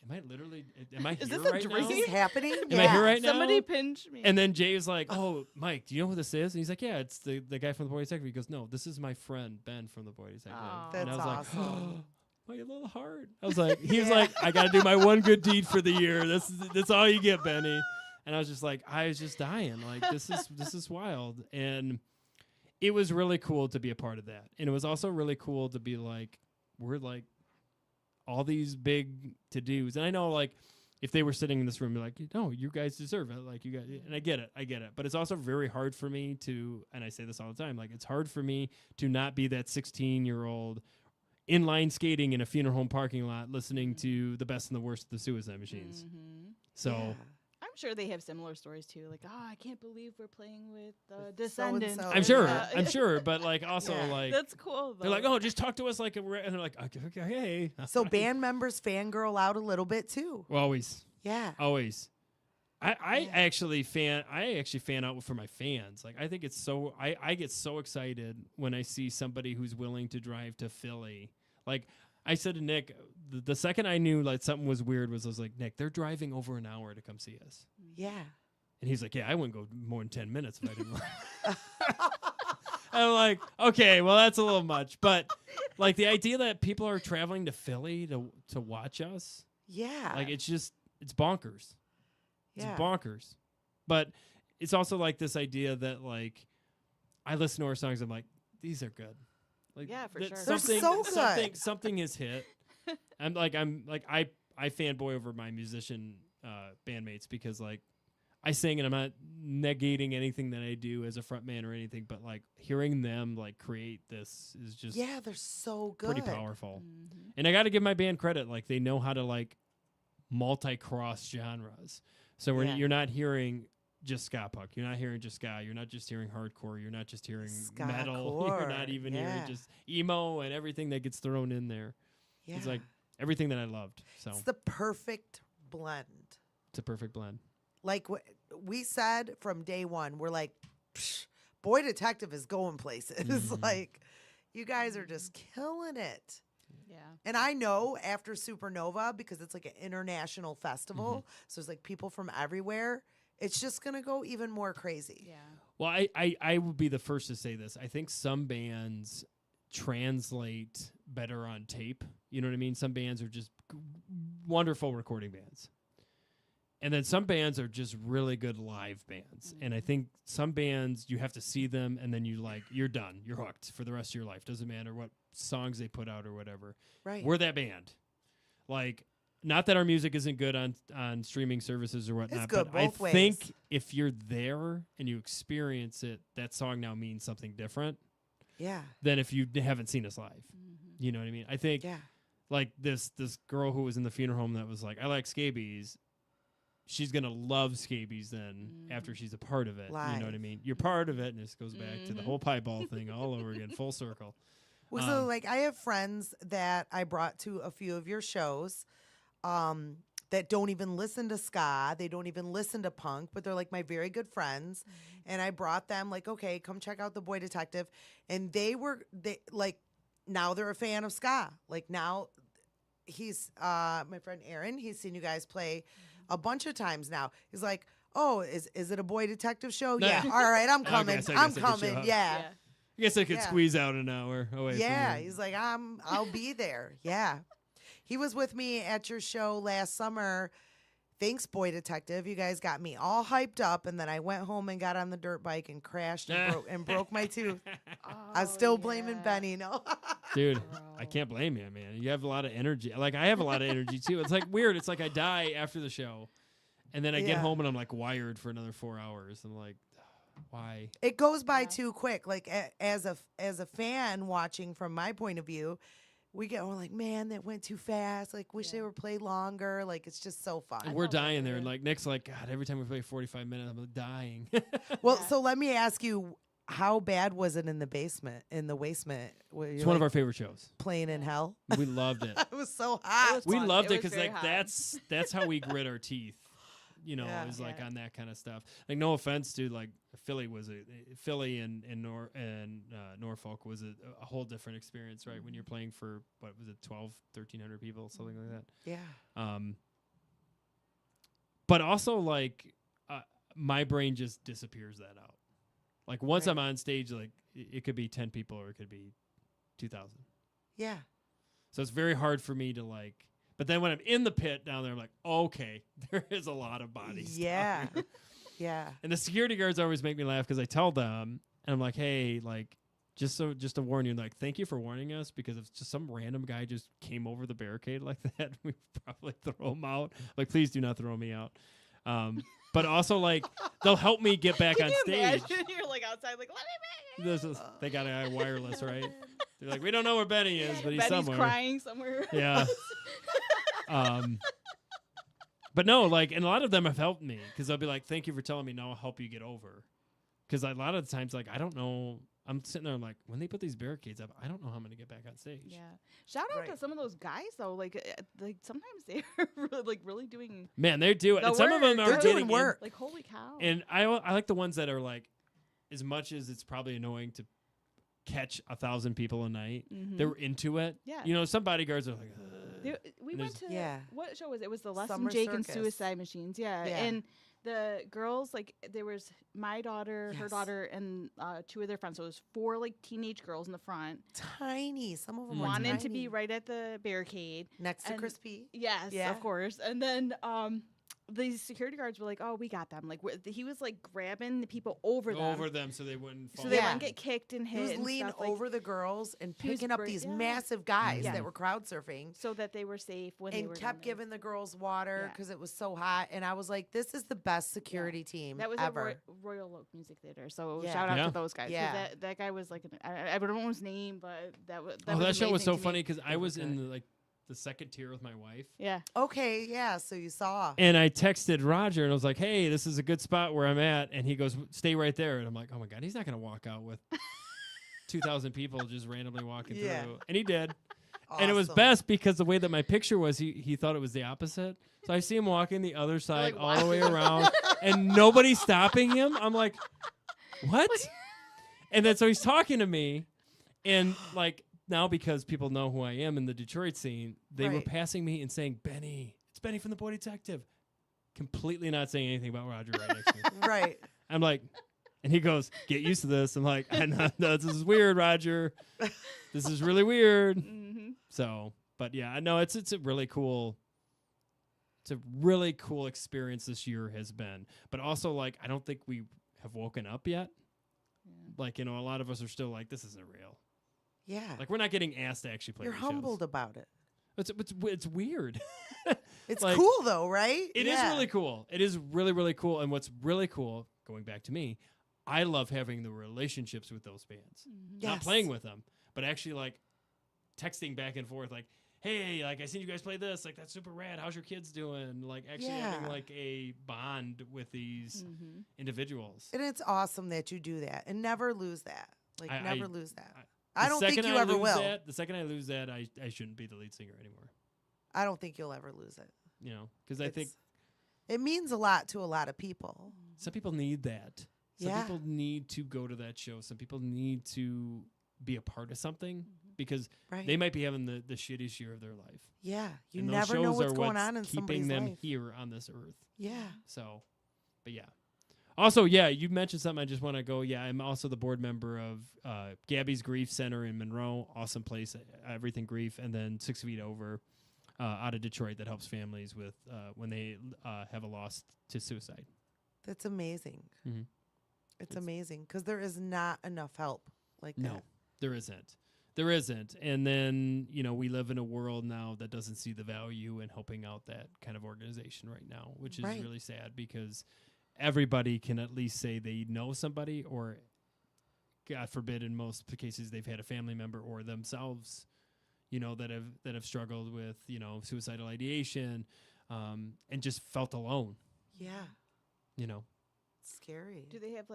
am I Is here this a right dream? now? Is this happening? Am I here right now? Somebody pinch me. And then Jay was like, oh, Mike, do you know who this is? And he's like, yeah, it's the guy from the Boy Detective. He goes, no, this is my friend, Ben from the Boy Detective. Aw. And I That's was awesome. like, my little heart. I was like, he was like, I got to do my one good deed for the year. That's all you get, Benny. And I was just like, I was just dying. Like, this is wild. And it was really cool to be a part of that. And it was also really cool to be like, we're like all these big to-dos. And I know, like, if they were sitting in this room, like, no, you guys deserve it. Like, you guys, and I get it. But it's also very hard for me to, and I say this all the time, like, it's hard for me to not be that 16-year-old inline skating in a funeral home parking lot listening to the best and the worst of the Suicide Machines. Mhm. So, Yeah. I'm sure they have similar stories too. Like, oh, I can't believe we're playing with Descendants. So-and-so. I'm sure. Yeah. I'm sure. But, like, also, Yeah. like, That's cool. Though. they're like, oh, just talk to us like, and they're like, okay, hey. So band members fangirl out a little bit too. Well, always. Yeah. Always. I actually fan out for my fans. Like, I think it's so I get so excited when I see somebody who's willing to drive to Philly. Like, I said to Nick, the second I knew like something was weird was I was like, Nick, they're driving over an hour to come see us. Yeah. And he's like, yeah, I wouldn't go more than 10 minutes if I didn't. I'm like, okay, well, that's a little much. But like the idea that people are traveling to Philly to watch us, Yeah. like it's bonkers. It's yeah. bonkers. But it's also like this idea that like I listen to our songs, I'm like, these are good. Like, Yeah, for that sure. They're so good. Something has hit. I fanboy over my musician bandmates because like I sing and I'm not negating anything that I do as a front man or anything, but like hearing them like create this is just Yeah, they're so good. pretty powerful. Mhm. And I got to give my band credit. Like they know how to like multi-cross genres. So Yeah. you're not hearing just ska punk. You're not hearing just ska. You're not just hearing hardcore. You're not just hearing metal. You're not Ska-core, even yeah. hearing just emo and everything that gets thrown in there. Yeah. It's like everything that I loved. So It's the perfect blend. it's a perfect blend. Like we said from day one, we're like, Psh, Boy Detective is going places. Mhm. Like, you guys are just killing it. Yeah. And I know after Supernova, because it's like an international festival, so it's like people from everywhere, it's just going to go even more crazy. Yeah. Well, I would be the first to say this. I think some bands translate better on tape. You know what I mean? Some bands are just wonderful recording bands. And then some bands are just really good live bands. And I think some bands, you have to see them and then you're done. You're hooked for the rest of your life. Doesn't matter what songs they put out or whatever. Right. We're that band. Like, not that our music isn't good on streaming services or whatnot, good but I both ways. think if you're there and you experience it, that song now means something different Yeah. than if you haven't seen us live. Mhm. You know what I mean? I think Yeah. like this girl who was in the funeral home that was like, I like scabies. She's gonna love scabies then after she's a part of it. You know what I Live. mean? You're part of it, and this goes back to the Mhm. whole pieball thing all over again, full circle. Well, so like I have friends that I brought to a few of your shows that don't even listen to ska. They don't even listen to punk, but they're like my very good friends. And I brought them like, okay, come check out the Boy Detective. And they like, now they're a fan of ska. Like now he's my friend Aaron, he's seen you guys play a bunch of times now. He's like, oh, is it a Boy Detective show? Yeah. All right, I'm coming. I I'm guess I could show coming. up. Yeah. I guess I could Yeah. squeeze out an hour away. Yeah, from you. he's like, I'll be there. Yeah. He was with me at your show last summer. Thanks, Boy Detective. You guys got me all hyped up, and then I went home and got on the dirt bike and crashed and broke my tooth. I'm still blaming Benny. No. Dude, I can't blame you, man. You have a lot of energy. Like I have a lot of energy too. It's like weird. It's like I die after the show, and then I get Yeah. home and I'm like wired for another 4 hours. I'm like, why? It goes by too quick. Like as a fan watching from my point of view, we're like, man, that went too fast. Like, wish they were played longer. Like, it's just so fun. And we're dying there. And like Nick's like, God, every time we play 45 minutes, I'm dying. Well, so let me ask you, how bad was it in the basement, in the basement? It's one of our favorite shows. Playing in hell. We loved it. It was so hot. We loved it was because very like hot. that's how we grit our teeth. You know, Yeah. is like on that kind of stuff. Like, no offense to like Philly and Norfolk was a whole different experience, right? When you're playing for what was it, 1,300 people, something like that. Yeah. But also like my brain just disappears that out. Like once Right. I'm on stage, like it could be 10 people or it could be 2,000. Yeah. So it's very hard for me to like. But then when I'm in the pit down there, I'm like, okay, there is a lot of bodies. down Yeah. here. Yeah. And the security guards always make me laugh because I tell them, and I'm like, hey, like, just to warn you, like, thank you for warning us, because if just some random guy just came over the barricade like that, we'd probably throw him out. Like, please do not throw me out. But also, like, they'll help me get back Can on you stage. imagine? You're like outside, like, let me back. They got a wireless, right? They're like, we don't know where Benny is, but he's Betty's somewhere. crying somewhere. Yeah. But no, like, and a lot of them have helped me because they'll be like, thank you for telling me. Now I'll help you get over. Because a lot of the times, like, I don't know. I'm sitting there, I'm like, when they put these barricades up, I don't know how I'm going to get back on stage. Yeah. Shout out to Right. some of those guys though. Like sometimes they're really doing Man, they do it. The And some of them work. are They're getting doing work. like holy cow. And I like the ones that are like, as much as it's probably annoying to catch 1,000 people a night, Mhm. they're into it. Yeah. You know, some bodyguards are like, We And went to Yeah. what show was it? It was the Lesson Summer Jake and Circus. Suicide Machines. Yeah. Yeah. And the girls, like there was my daughter, her Yes. daughter, and two of their friends. So it was 4 like teenage girls in the front, Tiny. Some of them were wanting to tiny. be right at the barricade. next to and- Crispy. Yes, Yeah. of course. And then these security guards were like, "Oh, we got them." Like he was like grabbing the people over them, so they wouldn't fall. so they Yeah. wouldn't get kicked and He hit. was and leaning stuff, like, over the girls and He was picking up bra- these yeah. massive guys Yeah. that were crowd surfing so that they were safe when they and were kept down there. giving the girls water Yeah. because it was so hot. And I was like, this is the best security team That was ever. at Royal Oak Music Theater. So Yeah. shout out Yeah. to those guys. 'cause Yeah. That guy was like, I don't know his name, but that was. Oh, that show was amazing so to me. funny because I were was in good. the second tier with my wife. Yeah. Okay, yeah. So you saw. And I texted Roger and I was like, hey, this is a good spot where I'm at. And he goes, stay right there. And I'm like, oh my God, he's not going to walk out with 2,000 people just randomly walking Yeah. through. And he did. And it was Awesome. best because the way that my picture was, he thought it was the opposite. So I see him walking the other side like, all the way around and nobody stopping him. I'm like, what? And then so he's talking to me and like now because people know who I am in the Detroit scene, they were Right. passing me and saying, Benny, it's Benny from The Boy Detective. Completely not saying anything about Roger right next to me. Right. I'm like, and he goes, get used to this. I'm like, I know, no, this is weird, Roger. This is really weird. Mm-hmm. So, but yeah, no, it's a really cool. It's a really cool experience this year has been, but also like I don't think we have woken up yet. Like a lot of us are still like this isn't real. Yeah. Like we're not getting asked to actually play. You're these humbled shows. about it. It's weird. It's Like, cool though, right? It is really cool. It is really, really cool. And what's really cool, going back to me, I love having the relationships with those bands. Mm-hmm. Not Yes. playing with them, but actually like texting back and forth, like, hey, like I seen you guys play this, like that's super rad. How's your kids doing? Like actually having Yeah. like a bond with these Mm-hmm. individuals. And it's awesome that you do that and never lose that. Like I- never I- lose that. The I don't think second you I ever lose will. That, the second I lose that, I shouldn't be the lead singer anymore. I don't think you'll ever lose it. You know, because I think It's- it means a lot to a lot of people. some people need that. Some Yeah. people need to go to that show. Some people need to be a part of something because Right. they might be having the shittiest year of their life. Yeah. You And those never know shows what's are going on in keeping somebody's them life. here on this earth. Yeah. So, but yeah. Also, yeah, you mentioned something. I just want to go. Yeah, I'm also the board member of Gabby's Grief Center in Monroe. Awesome place, everything grief, and then 6 Feet Over out of Detroit that helps families with when they have a loss to suicide. That's amazing. Mhm. It's amazing because there is not enough help like No, that. there isn't. There isn't. And then, we live in a world now that doesn't see the value in helping out that kind of organization right now, which is Right. really sad because everybody can at least say they know somebody or, God forbid, in most cases, they've had a family member or themselves, that have struggled with, suicidal ideation, and just felt alone, Yeah. It's scary. Do they have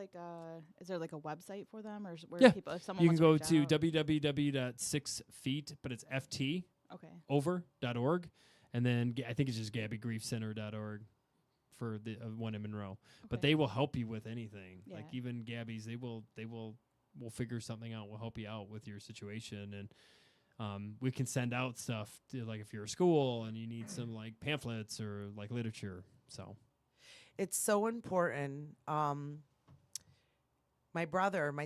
is there like a website for them, or where Yeah. people, if someone You can wants go reach to out? www.6feet, but it's FT Okay. over.org. And then I think it's just GabbyGriefCenter.org for the one in Monroe. But Okay. they will help you with anything. Yeah. Like even Gabby's, we'll figure something out. We'll help you out with your situation. And we can send out stuff to, like, if you're a school and you need some like pamphlets or like literature. So It's so important. My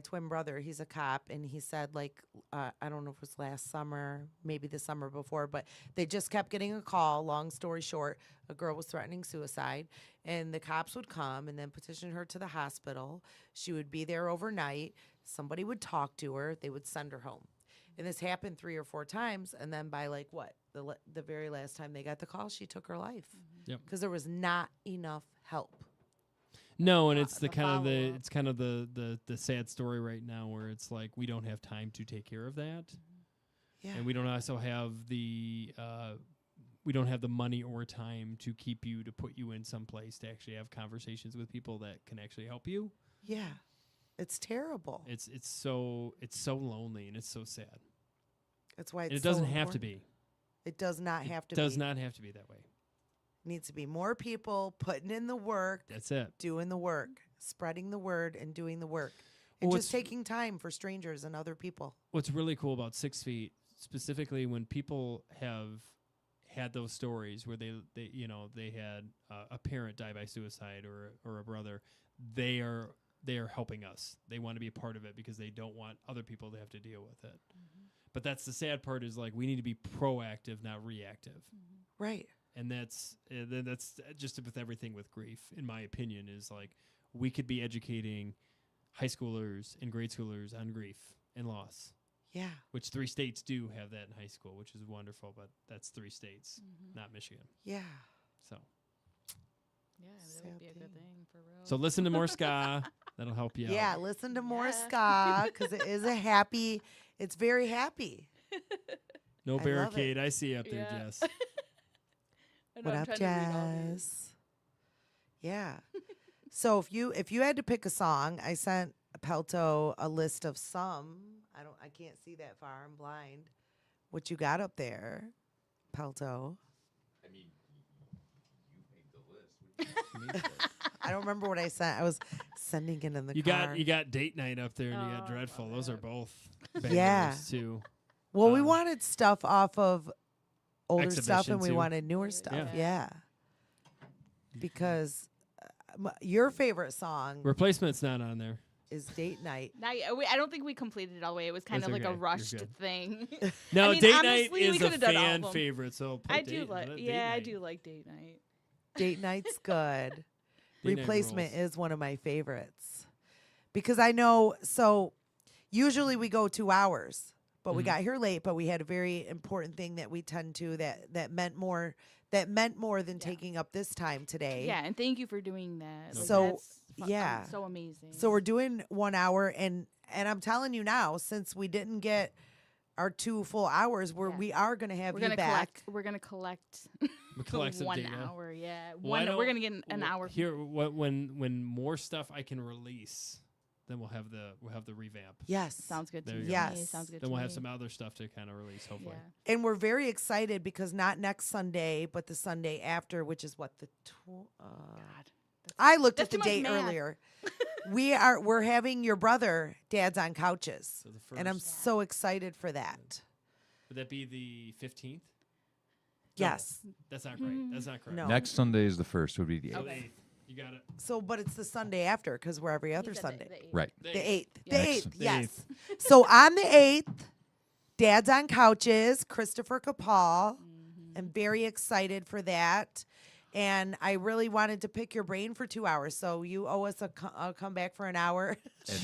twin brother, he's a cop, and he said, I don't know if it was last summer, maybe the summer before, but they just kept getting a call. Long story short, a girl was threatening suicide, and the cops would come and then petition her to the hospital. She would be there overnight. Somebody would talk to her. They would send her home. And this happened 3 or 4 times, and then by the very last time they got the call, she took her life. Yep. Because there was not enough help. no, and it's the kind of the sad story right now where it's like we don't have time to take care of that. Yeah. And we don't also have the money or time to put you in some place to actually have conversations with people that can actually help you. Yeah. It's terrible. It's so lonely and it's so sad. That's why it's And it so doesn't have to important. be. It does not have to Does be. not have to be that way. Needs to be more people putting in the work, That's it. doing the work, spreading the word and doing the work. And Well, just taking time for strangers and other people. What's really cool about 6 Feet, specifically when people have had those stories where they had a parent die by suicide or a brother, they are helping us. They want to be a part of it because they don't want other people to have to deal with it. Mm-hmm. But that's the sad part, is like we need to be proactive, not reactive. Right. And that's just with everything with grief, in my opinion, is like we could be educating high schoolers and grade schoolers on grief and loss, Yeah. which 3 states do have that in high school, which is wonderful, but that's 3 states, Mm-hmm. not Michigan. Yeah. So Yeah, that Sad would be a good thing. thing for real. so listen to more ska. That'll help you Yeah. out. Listen to more Yeah. ska because it is it's very happy. No I love barricade. I see you up there, Yeah. Jess. I know, What I'm up, trying to read all these. Jess? Yeah. So if you had to pick a song, I sent Pelto a list of some. I can't see that far. I'm blind. What you got up there, Pelto? I mean, you made the list. I don't remember what I sent. I was sending it in the You car. got date night up there, and you got Oh, dreadful. love Those are that. both Yeah. bangers too. Well, we Um, wanted stuff off of older stuff, Exhibition and we too. wanted newer stuff. Yeah. Yeah. Because your favorite song Replacement's not on there. is Date Night. I don't think we completed it all the way. It was kind That's of like okay. a You're rushed good. thing. No, I mean, date night honestly, we is a could've done all of fan them. favorite. So play I do date, like, let date yeah, I night. do like date night. Date Night's good. Date night Replacement rules. is one of my favorites. Because I know, so usually we go 2 hours, but we Mhm. got here late, but we had a very important thing that we tend to that meant more than taking up this time today. Yeah, and thank you for doing that. Like, So, that's yeah. so amazing. So we're doing 1 hour, and I'm telling you now, since we didn't get our 2 full hours, Yeah. we are gonna have we're you gonna back. collect. We're gonna collect We collect some 1 data. hour. Yeah, Why one. We're don't- gonna get an hour. Here, when more stuff I can release, then we'll have the revamp. Yes. Sounds good to There you me. go. Yes. Sounds good. Then to we'll have me. some other stuff to kind of release, hopefully. Yeah. And we're very excited because not next Sunday, but the Sunday after, which is what God. I looked That's at the too much date math. earlier. We're having your brother Dads on Couches. So the first, And I'm so excited for that. would that be the 15th? Yes. That's not great. That's not correct. No. Next Sunday is the 1st. Would be the 8th. So the 8th. You got it. So, but it's the Sunday after because we're every He other said Sunday. the eighth. Right. The 8th. The Next- 8th, The yes. So on the 8th, Dad's on Couches, Christopher Capaul. Mm-hmm. I'm very excited for that. And I really wanted to pick your brain for 2 hours. So you owe us a comeback for an hour.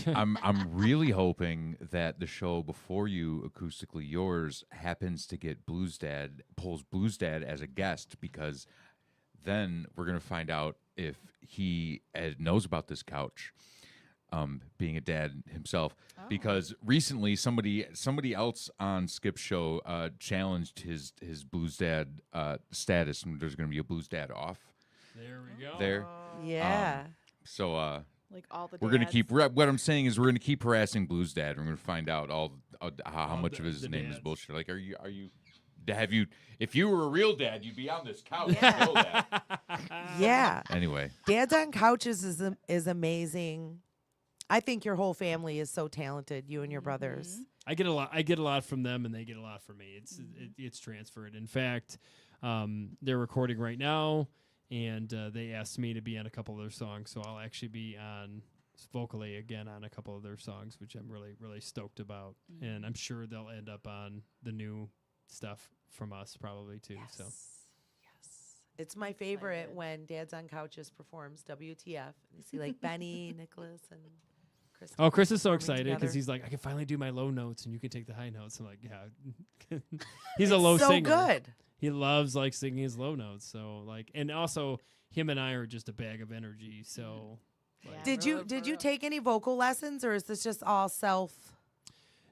And I'm really hoping that the show before you, Acoustically Yours, happens to get pulls Blues Dad as a guest, because then we're gonna find out if he knows about this couch. being a dad himself, because recently somebody else on Skip's show challenged his blues dad status, and there's going to be a blues dad off. There we go. There. Yeah. So Like all the we're going to dads. keep. What I'm saying is we're going to keep harassing blues dad. We're going to find out how All much of his the name is dads. bullshit. Like, are you? Have you? If you were a real dad, you'd be on this couch. You know that. Yeah. Anyway. Dads on Couches is amazing. I think your whole family is so talented, you and your brothers. I get a lot from them, and they get a lot from me. It's transferred. In fact, they're recording right now, and they asked me to be on a couple of their songs, so I'll actually be on vocally again on a couple of their songs, which I'm really, really stoked about. And I'm sure they'll end up on the new stuff from us probably too. So It's my favorite when Dads on Couches performs WTF. You see like Benny, Nicholas, and Chris. oh, Chris is so performing excited because together. he's like, I can finally do my low notes and you can take the high notes. I'm like, yeah. He's a It's low so singer. good. He loves like singing his low notes. So like, and also him and I are just a bag of energy. So like, Yeah. Did you take any vocal lessons, or is this just all self?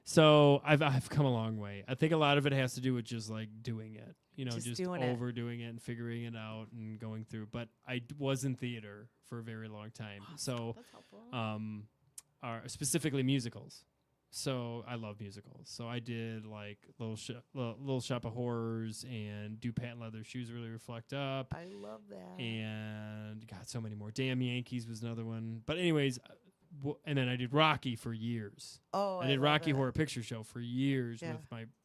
so I've come a long way. I think a lot of it has to do with just like doing it, Just just doing it. overdoing it and figuring it out and going through. But I was in theater for a very long time. So That's helpful. are specifically musicals. So I love musicals. So I did like Little Shop of Horrors and Do Patent Leather Shoes Really Reflect Up. I love that. And got so many more. Damn Yankees was another one. But anyways, and then I did Rocky for years. Oh, I did love Rocky it. Horror Picture Show for years Yeah.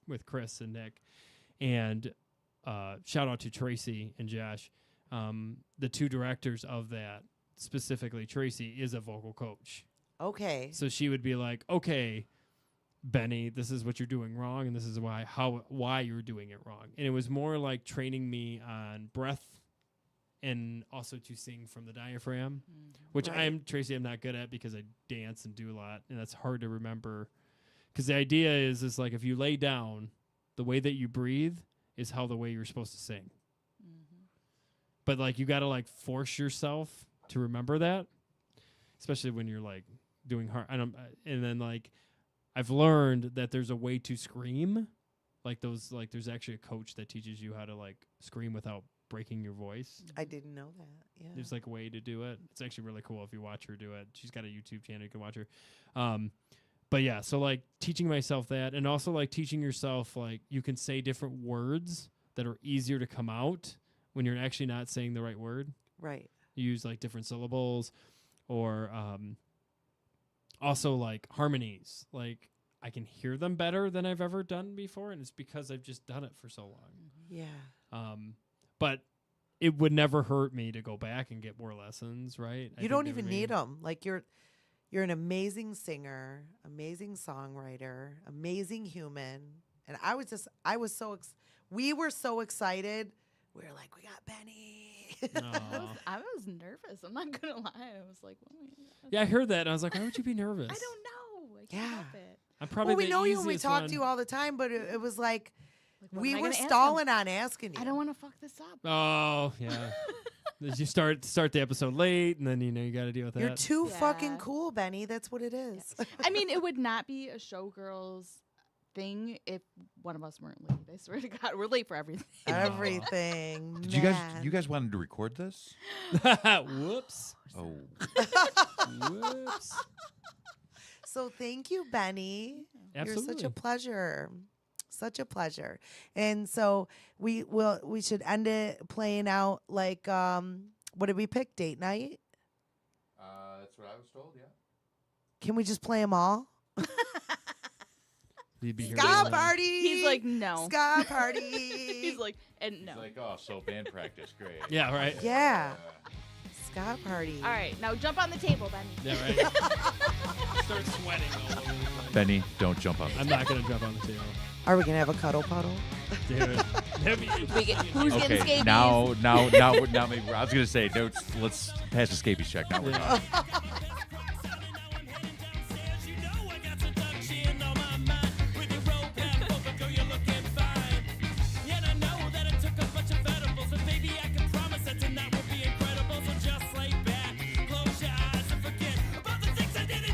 with Chris and Nick. And shout out to Tracy and Josh. The two directors of that, specifically Tracy, is a vocal coach. Okay. So she would be like, okay, Benny, this is what you're doing wrong, and this is why you're doing it wrong. And it was more like training me on breath and also to sing from the diaphragm, which Right. Tracy, I'm not good at because I dance and do a lot, and that's hard to remember. Because the idea is like if you lay down, the way that you breathe is how the way you're supposed to sing. But like you got to like force yourself to remember that, especially when you're like doing hard. And then like I've learned that there's a way to scream, like there's actually a coach that teaches you how to like scream without breaking your voice. I didn't know that. Yeah. There's like a way to do it. It's actually really cool if you watch her do it. She's got a YouTube channel, you can watch her. But yeah, so like teaching myself that, and also like teaching yourself like you can say different words that are easier to come out when you're actually not saying the right word. Right. You use like different syllables, or also like harmonies. Like I can hear them better than I've ever done before, and it's because I've just done it for so long. Yeah. But it would never hurt me to go back and get more lessons, right? You don't even need them. Like you're an amazing singer, amazing songwriter, amazing human. And we were so excited. We were like, we got Benny. I was nervous. I'm not gonna lie. I was like, oh my God. Yeah, I heard that, and I was like, why would you be nervous? I don't know. I can't Yeah. help it. I'm probably we the know you and we easiest talk one. to you all the time, but it was like Like, what we am I were gonna ask him? stalling on asking you. I don't want to fuck this up. Oh yeah. You start the episode late, and then you got to deal with that. You're too fucking Yeah. cool, Benny. That's what it is. I mean, it would not be a Showgirls thing if one of us weren't late. I swear to God, we're late for everything. Everything. Did you guys wanted to record this? Whoops. Oh. Whoops. So thank you, Benny. Absolutely. You're such a pleasure. Such a pleasure. And so we should end it playing out like what did we pick? Date night? That's what I was told, yeah. Can we just play them all? You'd be here Ska all night. party. He's like, no. Ska party. He's like, and no. He's like, oh, so band practice, great. Yeah, right. yeah. Ska party. All right, now jump on the table, Benny. Yeah, right. Start sweating all over the place. Benny, don't jump up. I'm not gonna jump on the table. Are we gonna have a cuddle puddle? Dude. That'd be We get, who's getting Okay, scabies? now, maybe let's say, let's pass the scabies check. Now we're done. Close your eyes and forget about the things I did